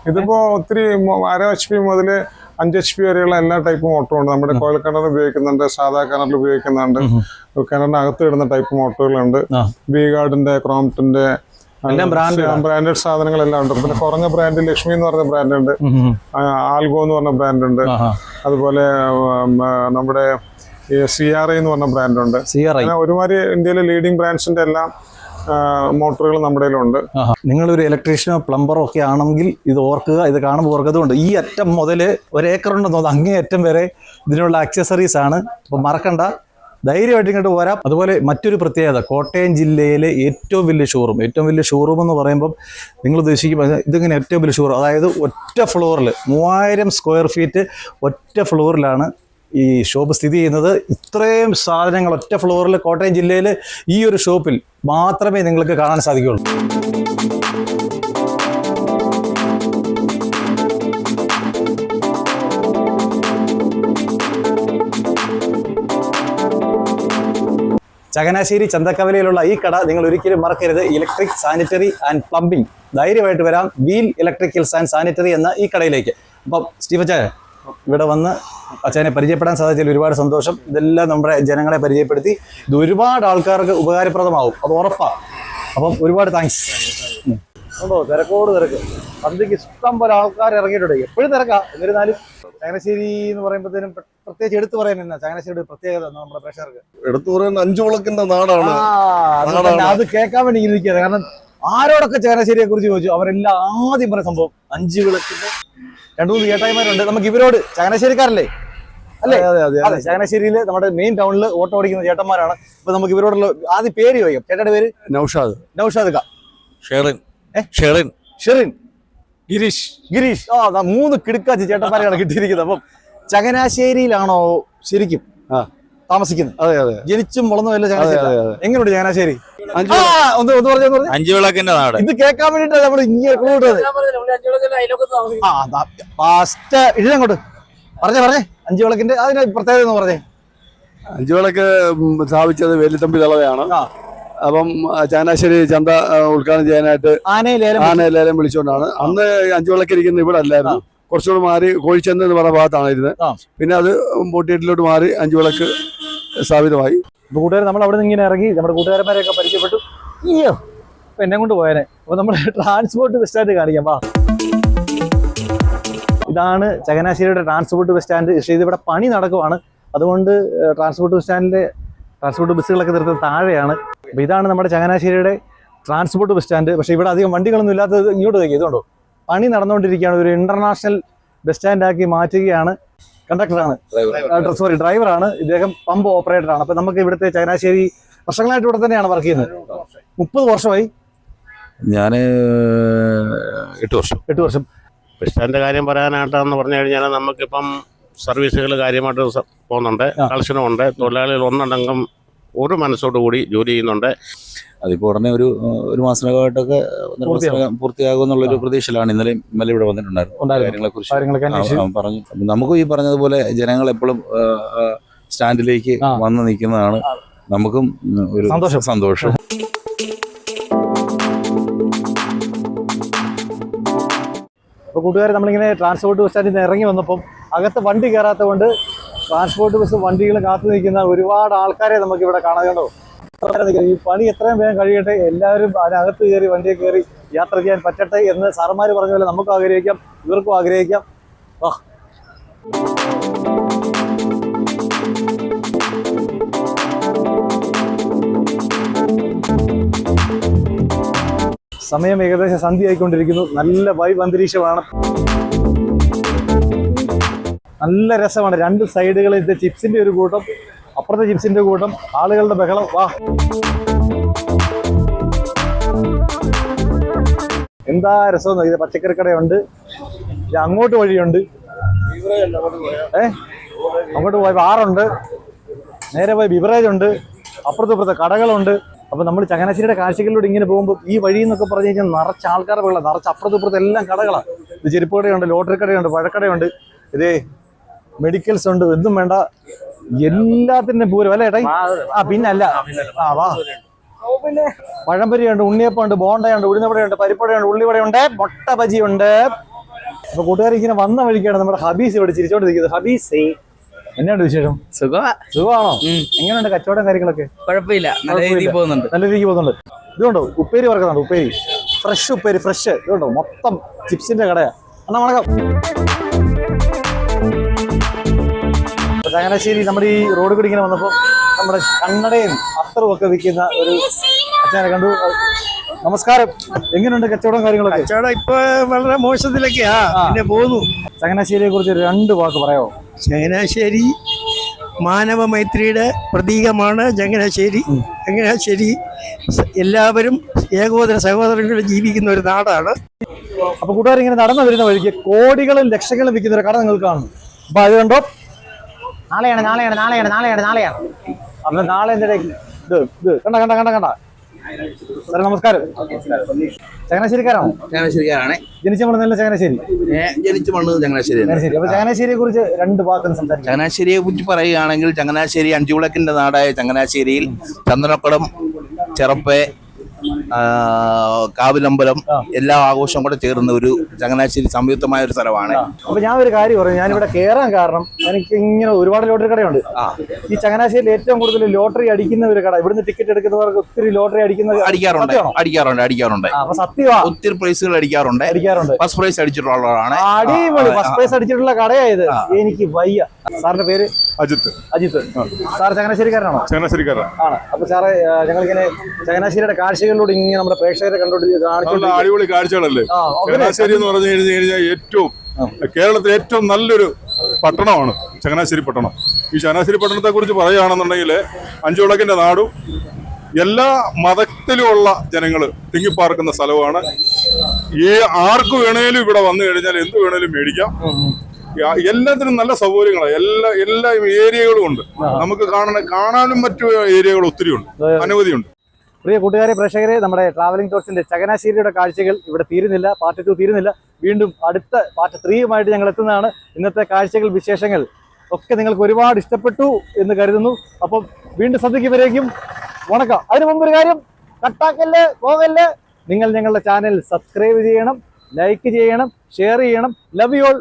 ഇതിപ്പോ ഒത്തിരി 1.5 HP മുതൽ 5 HP വരെയുള്ള എല്ലാ ടൈപ്പ് മോട്ടറും ഉണ്ട്. നമ്മുടെ കോയിൽ കിണർ ഉപയോഗിക്കുന്നുണ്ട്, സാധാ കിണറിൽ ഉപയോഗിക്കുന്നുണ്ട്, കിണറിനകത്ത് ഇടുന്ന ടൈപ്പ് മോട്ടറുകളുണ്ട്. വീഗാർഡിന്റെ, ക്രോംപ്ടന്റെ ബ്രാൻഡഡ് സാധനങ്ങളെല്ലാം ഉണ്ട്. പിന്നെ കുറഞ്ഞ ബ്രാൻഡ് ലക്ഷ്മി എന്ന് പറഞ്ഞ ബ്രാൻഡ് ഉണ്ട്, ആൽഗോ എന്ന് പറഞ്ഞ ബ്രാൻഡ് ഉണ്ട്. അതുപോലെ നമ്മുടെ CRI എന്ന് പറഞ്ഞ ബ്രാൻഡ് ഉണ്ട്. ഒരുമാതിരി ഇന്ത്യയിലെ ലീഡിംഗ് ബ്രാൻഡ്സിന്റെ എല്ലാം മോട്ടറുകൾ നമ്മുടെ കയ്യിലുണ്ട്. നിങ്ങളൊരു ഇലക്ട്രീഷ്യനോ പ്ലംബറോ ഒക്കെ ആണെങ്കിൽ ഇത് ഓർക്കുക, ഇത് കാണുമ്പോൾ ഓർക്കതുകൊണ്ട് ഈ അറ്റം മുതൽ 1 ഏക്കറുണ്ടെന്ന് തോന്നുന്നു, അങ്ങേ അറ്റം വരെ ഇതിനുള്ള ആക്സസറീസ് ആണ്. അപ്പം മറക്കണ്ട, ധൈര്യമായിട്ട് ഇങ്ങോട്ട് പോരാം. അതുപോലെ മറ്റൊരു പ്രത്യേകത, കോട്ടയം ജില്ലയിലെ ഏറ്റവും വലിയ ഷോറൂം എന്ന് പറയുമ്പം നിങ്ങൾ ഉദ്ദേശിക്കുമ്പോൾ ഇതിങ്ങനെ ഏറ്റവും വലിയ ഷോറൂം, അതായത് ഒറ്റ ഫ്ലോറിൽ 3000 സ്ക്വയർ ഫീറ്റ് ഒറ്റ ഫ്ലോറിലാണ് ഈ ഷോപ്പ് സ്ഥിതി ചെയ്യുന്നത്. ഇത്രയും സാധനങ്ങൾ ഒറ്റ ഫ്ലോറിൽ കോട്ടയം ജില്ലയിൽ ഈ ഒരു ഷോപ്പിൽ മാത്രമേ നിങ്ങൾക്ക് കാണാൻ സാധിക്കുകയുള്ളൂ. ചങ്ങനാശ്ശേരി ചന്തക്കവലയിലുള്ള ഈ കട നിങ്ങൾ ഒരിക്കലും മറക്കരുത്. Electric, sanitary and plumbing. ധൈര്യമായിട്ട് വരാം വീൽ ഇലക്ട്രിക്കൽസ് ആൻഡ് സാനിറ്ററി എന്ന ഈ കടയിലേക്ക്. അപ്പം സ്റ്റീഫൻ ചായ ഇവിടെ വന്ന് അച്ഛനെ പരിചയപ്പെടാൻ സാധിച്ചതിൽ ഒരുപാട് സന്തോഷം. ഇതെല്ലാം നമ്മുടെ ജനങ്ങളെ പരിചയപ്പെടുത്തി. ഇത് ഒരുപാട് ആൾക്കാർക്ക് ഉപകാരപ്രദമാവും, അത് ഉറപ്പാണ്. അപ്പം ഒരുപാട് താങ്ക്സ്. ഉണ്ടോ തിരക്ക് സന്ധ്യക്ക് ഇഷ്ടം പോലെ ആൾക്കാർ ഇറങ്ങിയിട്ടുണ്ട്. എപ്പോഴും തിരക്കാ. എന്നിരുന്നാലും ചങ്ങനാശ്ശേരി എന്ന് പറയുമ്പോഴത്തേനും പ്രത്യേകിച്ച് എടുത്തു പറയാൻ എന്നാ ചങ്ങനാശ്ശേരിയുടെ പ്രത്യേകത നമ്മുടെ പ്രേക്ഷകർക്ക് എടുത്തു പറയാൻ 5 വിളക്കിന്റെ നാടാണ്. അത് കേൾക്കാൻ വേണ്ടി ഇരിക്കുകയാണ്. കാരണം ആരോടൊക്കെ ചങ്ങനാശ്ശേരിയെ കുറിച്ച് ചോദിച്ചു, അവരെല്ലാം ആദ്യം പറഞ്ഞ സംഭവം 5 വിളക്കിന്റെ 2-3 ചേട്ടായിമാരുണ്ട്. നമുക്ക് ഇവരോട്, ചങ്ങനാശ്ശേരിക്കാരല്ലേ അല്ലേ? അതെ, ചങ്ങനാശ്ശേരിയിൽ നമ്മുടെ മെയിൻ ടൗണിൽ ഓട്ടോ ഓടിക്കുന്ന ചേട്ടന്മാരാണ്. അപ്പൊ നമുക്ക് ഇവരോടുള്ള ആദ്യം പേര് ചോദിക്കാം. ചേട്ടന്റെ പേര്? നൗഷാദ് ക, ഷെറിൻ, ഗിരീഷ്. 3 കിടുക്കാച്ചി ചേട്ടന്മാരെയാണ് കിട്ടിയിരിക്കുന്നത്. അപ്പം ചങ്ങനാശ്ശേരിയിലാണോ ശരിക്കും താമസിക്കുന്നത്? അതെ. ജനിച്ചും വളർന്നുമല്ല ചങ്ങനാശ്ശേരി. എങ്ങനെയുണ്ട് ചങ്ങനാശ്ശേരി? ഒന്ന് പറഞ്ഞു. 5 വിളക്കിന്റെ നാട്. ഇത് കേൾക്കാൻ വേണ്ടിട്ടാണ് നമ്മൾ ഇങ്ങനെ കൂട്ടത്. ഫസ്റ്റ് ഇഴങ്ങോട്ട് പറഞ്ഞേ അഞ്ചു വിളക്കിന്റെ അതിന്റെ പ്രത്യേകത എന്ന് പറഞ്ഞേ. അഞ്ചു വിളക്ക് സ്ഥാപിച്ചത് വേലിത്തമ്പി തളവയാണ്. ആ. അപ്പം ചങ്ങനാശ്ശേരി ചന്ത ഉദ്ഘാടനം ചെയ്യാനായിട്ട് ആനയിലേലം വിളിച്ചുകൊണ്ടാണ്. അന്ന് അഞ്ചു വിളക്കിരിക്കുന്നത് ഇവിടെ അല്ലായിരുന്നു, കുറച്ചുകൂടെ മാറി കോഴിച്ചന്ത എന്ന് പറഞ്ഞ ഭാഗത്താണ് ഇരുന്നത്. പിന്നെ അത് ബോട്ടിയേറ്റിലോട്ട് മാറി അഞ്ചു വിളക്ക് സ്ഥാപിതമായി. കൂട്ടുകാർ നമ്മൾ അവിടെ നിന്ന് ഇങ്ങനെ ഇറങ്ങി നമ്മുടെ കൂട്ടുകാരന്മാരെയൊക്കെ പരിചയപ്പെട്ടു. അയ്യോ അപ്പൊ എന്നെ കൊണ്ട് പോയേനെ. അപ്പൊ നമ്മൾ ട്രാൻസ്പോർട്ട് ബസ് സ്റ്റാൻഡ് കാണിക്കാം. വാ, ഇതാണ് ചങ്ങനാശ്ശേരിയുടെ ട്രാൻസ്പോർട്ട് ബസ് സ്റ്റാൻഡ്. പക്ഷേ ഇതിവിടെ പണി നടക്കുവാണ്, അതുകൊണ്ട് ട്രാൻസ്പോർട്ട് ബസ്സുകളൊക്കെ നിർത്തുന്നത് താഴെയാണ്. അപ്പോൾ ഇതാണ് നമ്മുടെ ചങ്ങനാശ്ശേരിയുടെ ട്രാൻസ്പോർട്ട് ബസ് സ്റ്റാൻഡ്. പക്ഷേ ഇവിടെ അധികം വണ്ടികളൊന്നും ഇല്ലാത്തത് ഇങ്ങോട്ട് നോക്കി. ഇതുകൊണ്ടോ പണി നടന്നുകൊണ്ടിരിക്കുകയാണ്. ഒരു ഇന്റർനാഷണൽ ബസ് സ്റ്റാൻഡാക്കി മാറ്റുകയാണ്. കണ്ടക്ടറാണ്, ഡ്രൈവറാണ് ഇദ്ദേഹം, പമ്പ് ഓപ്പറേറ്ററാണ്. അപ്പോൾ നമുക്ക് ഇവിടുത്തെ ചങ്ങനാശ്ശേരി വർഷങ്ങളായിട്ട് ഇവിടെ തന്നെയാണ് വർക്ക് ചെയ്യുന്നത്. 30 വർഷമായി. ഞാൻ 8 വർഷം. ബസ് സ്റ്റാൻഡിന്റെ കാര്യം പറയാനായിട്ടെന്ന് പറഞ്ഞു കഴിഞ്ഞാൽ നമുക്കിപ്പം സർവീസുകൾ കാര്യമായിട്ട് പോകുന്നുണ്ട്, കളക്ഷനുമുണ്ട്, തൊഴിലാളികൾ ഒന്നടങ്കം ഒരു മനസ്സോടു കൂടി ജോലി ചെയ്യുന്നുണ്ട്. അതിപ്പോൾ ഉടനെ ഒരു മാസത്തിനകമായിട്ടൊക്കെ പൂർത്തിയാകും എന്നുള്ളൊരു പ്രതീക്ഷയിലാണ്. ഇന്നലെ ഇവിടെ വന്നിട്ടുണ്ടായിരുന്നു, കാര്യങ്ങളെക്കുറിച്ച് പറഞ്ഞു. നമുക്കും ഈ പറഞ്ഞതുപോലെ ജനങ്ങൾ എപ്പോഴും സ്റ്റാൻഡിലേക്ക് വന്ന് നിൽക്കുന്നതാണ് നമുക്കും ഒരു സന്തോഷം. അപ്പോൾ കൂട്ടുകാർ നമ്മളിങ്ങനെ ട്രാൻസ്പോർട്ട് ബസ് സ്റ്റാൻഡിൽ നിന്ന് ഇറങ്ങി വന്നപ്പം അകത്ത് വണ്ടി കയറാത്ത കൊണ്ട് ട്രാൻസ്പോർട്ട് ബസ് വണ്ടികൾ കാത്തു നിൽക്കുന്ന ഒരുപാട് ആൾക്കാരെ നമുക്ക് ഇവിടെ കാണാൻ. കണ്ടോ, ഈ പണി എത്രയും വേഗം കഴിയട്ടെ, എല്ലാവരും അതിനകത്ത് കയറി വണ്ടിയെ കയറി യാത്ര ചെയ്യാൻ പറ്റട്ടെ എന്ന് സാറന്മാർ പറഞ്ഞ പോലെ നമുക്കും ആഗ്രഹിക്കാം, ഇവർക്കും ആഗ്രഹിക്കാം. വാ, സമയം ഏകദേശം സന്ധ്യ ആയിക്കൊണ്ടിരിക്കുന്നു. നല്ല വൈബ് അന്തരീക്ഷമാണ്, നല്ല രസമാണ്. രണ്ട് സൈഡുകളിൽ ഇത് ചിപ്സിന്റെ ഒരു കൂട്ടം, അപ്പുറത്തെ ചിപ്സിന്റെ കൂട്ടം, ആളുകളുടെ ബഹളം. വാ, എന്താ രസം. ഇത് പച്ചക്കറി കടയുണ്ട്, ഇത് അങ്ങോട്ട് വഴിയുണ്ട്, അങ്ങോട്ട് പോയി ബാറുണ്ട്, നേരെ പോയി ബിവറേജ് ഉണ്ട്, അപ്പുറത്തെ കടകളുണ്ട്. അപ്പൊ നമ്മൾ ചങ്ങനാശ്ശേരിയുടെ കാഴ്ചകളിലൂടെ ഇങ്ങനെ പോകുമ്പോൾ ഈ വഴി എന്നൊക്കെ പറഞ്ഞു കഴിഞ്ഞാൽ നിറച്ച് ആൾക്കാരുടെ വെള്ളം, നിറച്ച് അപ്പുറത്ത് എല്ലാം കടകളാണ്. ഇത് ചെരുപ്പ് കടയുണ്ട്, ലോട്ടറി കടയുണ്ട്, പഴക്കടയുണ്ട്, ഇതേ മെഡിക്കൽസ് ഉണ്ട്, എന്തും വേണ്ട എല്ലാത്തിനും പൂരം അല്ലേ ഏട്ടാ? പിന്നല്ല, വാ, പഴംപരിയുണ്ട്, ഉണ്ണിയപ്പമുണ്ട്, ബോണ്ടയുണ്ട്, ഉഴുന്നവടയുണ്ട്, പരിപ്പടയുണ്ട്, ഉള്ളിവടയുണ്ട്, മുട്ട ബജിയുണ്ട്. അപ്പൊ കൂട്ടുകാർ ഇങ്ങനെ വന്ന വഴിക്കാണ് നമ്മുടെ ഹബീസ് ഇവിടെ ചിരിച്ചോണ്ടിരിക്കുന്നത്. ഹബീസേ, എന്നാണ് വിശേഷം? സുഖമാണോ? എങ്ങനെയുണ്ട് കച്ചവടം കാര്യങ്ങളൊക്കെ? കുഴപ്പമില്ല, നല്ല രീതിക്ക് പോകുന്നുണ്ട്. ഇതുകൊണ്ടോ ഉപ്പേരി വറക്കുന്നുണ്ട്, ഉപ്പേരി ഫ്രഷ് ഉപ്പേരി, ഫ്രഷ്. ഇതുകൊണ്ടോ മൊത്തം ചിപ്സിന്റെ കടയാ. അണ്ണാ വണക്കം. ചങ്ങനാശ്ശേരി നമ്മുടെ ഈ റോഡ് കൂടി ഇങ്ങനെ വന്നപ്പോൾ നമ്മുടെ കണ്ണടയും അത്തറും ഒക്കെ വിൽക്കുന്ന ഒരു അച്ഛനെ കണ്ടു. നമസ്കാരം. എങ്ങനെയുണ്ട് കച്ചവടം കാര്യങ്ങളൊക്കെ? കച്ചവടം ഇപ്പൊ വളരെ മോശത്തിലൊക്കെയാ പിന്നെ പോകുന്നു. ചങ്ങനാശ്ശേരിയെ കുറിച്ച് 2 വാക്ക് പറയാമോ? ചങ്ങനാശ്ശേരി മാനവ മൈത്രിയുടെ പ്രതീകമാണ്. ചങ്ങനാശ്ശേരി എല്ലാവരും ഏകോദര സഹോദരങ്ങൾ ജീവിക്കുന്ന ഒരു നാടാണ്. അപ്പൊ കൂട്ടുകാർ ഇങ്ങനെ നടന്നു വരുന്ന വഴിക്ക് കോടികളും ലക്ഷങ്ങളും വിൽക്കുന്ന ഒരു കട നിങ്ങൾ കാണുന്നു. അപ്പൊ അത് കണ്ടോ, നാളെയാണ്. അപ്പൊ നാളെ എന്റെ ഇത് കണ്ട സാറേ നമസ്കാരം. ചങ്ങനാശ്ശേരിക്കാരാണോ? ചങ്ങനാശ്ശേരിക്കാരാണ്. ജനിച്ച ചങ്ങനാശ്ശേരി. ചങ്ങനാശ്ശേരി. അപ്പൊ ചങ്ങനാശ്ശേരിയെ കുറിച്ച് 2 വാക്കൊന്ന് സംസാരിക്കാം. ചങ്ങനാശ്ശേരിയെ കുറിച്ച് പറയുകയാണെങ്കിൽ ചങ്ങനാശ്ശേരി അഞ്ചുവിളക്കിന്റെ നാടായ ചങ്ങനാശ്ശേരിയിൽ ചന്ദനക്കുളം, ചെറപ്പ്, കാവിലമ്പലം എല്ലാ ആഘോഷവും കൂടെ ചേർന്ന ഒരു ചങ്ങനാശ്ശേരി സംയുക്തമായ ഒരു സ്ഥലമാണ്. അപ്പൊ ഞാൻ ഒരു കാര്യം പറഞ്ഞു, ഞാനിവിടെ കയറാൻ കാരണം എനിക്ക് ഇങ്ങനെ ഒരുപാട് ലോട്ടറി കടയുണ്ട്. ഈ ചങ്ങനാശ്ശേരിയിൽ ഏറ്റവും കൂടുതൽ ലോട്ടറി അടിക്കുന്ന ഒരു കട, ഇവിടുന്ന് ടിക്കറ്റ് എടുക്കുന്നവർക്ക് ഒത്തിരി ലോട്ടറി അടിക്കാറുണ്ട്. അപ്പൊ സത്യമാ, ഒത്തിരി പ്രൈസുകൾ അടിക്കാറുണ്ട്. First prize അടിച്ചിട്ടുള്ളതാണ്. അടിപൊളി ഫസ്റ്റ് പ്രൈസ് അടിച്ചിട്ടുള്ള കടയായത്. എനിക്ക് വയ്യ. സാറിന്റെ പേര്? അജിത്ത്. സാർ ചങ്ങനാശ്ശേരിക്കാരനാണോ? ആണ്. അപ്പൊ സാറേ ഞങ്ങളിങ്ങനെ ചങ്ങനാശ്ശേരിയുടെ കാഴ്ചകളിലൂടെ ഇങ്ങനെ നമ്മുടെ പ്രേക്ഷകരെ കാണിച്ചു. അടിപൊളി കാഴ്ചകളല്ലേ ചങ്ങനാശ്ശേരി എന്ന് പറഞ്ഞു കഴിഞ്ഞാൽ. ഏറ്റവും കേരളത്തിലെ ഏറ്റവും നല്ലൊരു പട്ടണമാണ് ചങ്ങനാശ്ശേരി പട്ടണം. ഈ ചങ്ങനാശ്ശേരി പട്ടണത്തെ കുറിച്ച് പറയുകയാണെന്നുണ്ടെങ്കിൽ അഞ്ചുവിളക്കിന്റെ നാടും എല്ലാ മതത്തിലുമുള്ള ജനങ്ങൾ തിങ്ങിപ്പാർക്കുന്ന സ്ഥലമാണ്. ആർക്ക് വേണേലും ഇവിടെ വന്നു കഴിഞ്ഞാൽ എന്ത് വേണേലും മേടിക്കാം. എല്ലാത്തിനും നല്ല സൗകര്യങ്ങളാണ്. എല്ലാ ഏരിയകളും ഉണ്ട്. നമുക്ക് കാണാനും മറ്റു ഏരിയകൾ ഒത്തിരി ഉണ്ട്, അനവധിയുണ്ട്. പ്രിയ കൂട്ടുകാരെ, പ്രേക്ഷകരെ, നമ്മുടെ ട്രാവലിംഗ് ടൂർസിന്റെ ചങ്ങനാശ്ശേരിയുടെ കാഴ്ചകൾ ഇവിടെ തീരുന്നില്ല. പാർട്ട് 2 തീരുന്നില്ല. വീണ്ടും അടുത്ത പാർട്ട് 3യുമായിട്ട് ഞങ്ങൾ എത്തുന്നതാണ്. ഇന്നത്തെ കാഴ്ചകൾ, വിശേഷങ്ങൾ ഒക്കെ നിങ്ങൾക്ക് ഒരുപാട് ഇഷ്ടപ്പെട്ടു എന്ന് കരുതുന്നു. അപ്പം വീണ്ടും സന്ധിക്കുമ്പോഴേക്കും വണക്കം. അതിനു മുമ്പ് ഒരു കാര്യം, കട്ടാക്കല്ലേ, പോകല്ലേ. നിങ്ങൾ ഞങ്ങളുടെ ചാനൽ സബ്സ്ക്രൈബ് ചെയ്യണം, ലൈക്ക് ചെയ്യണം, ഷെയർ ചെയ്യണം. Love you all.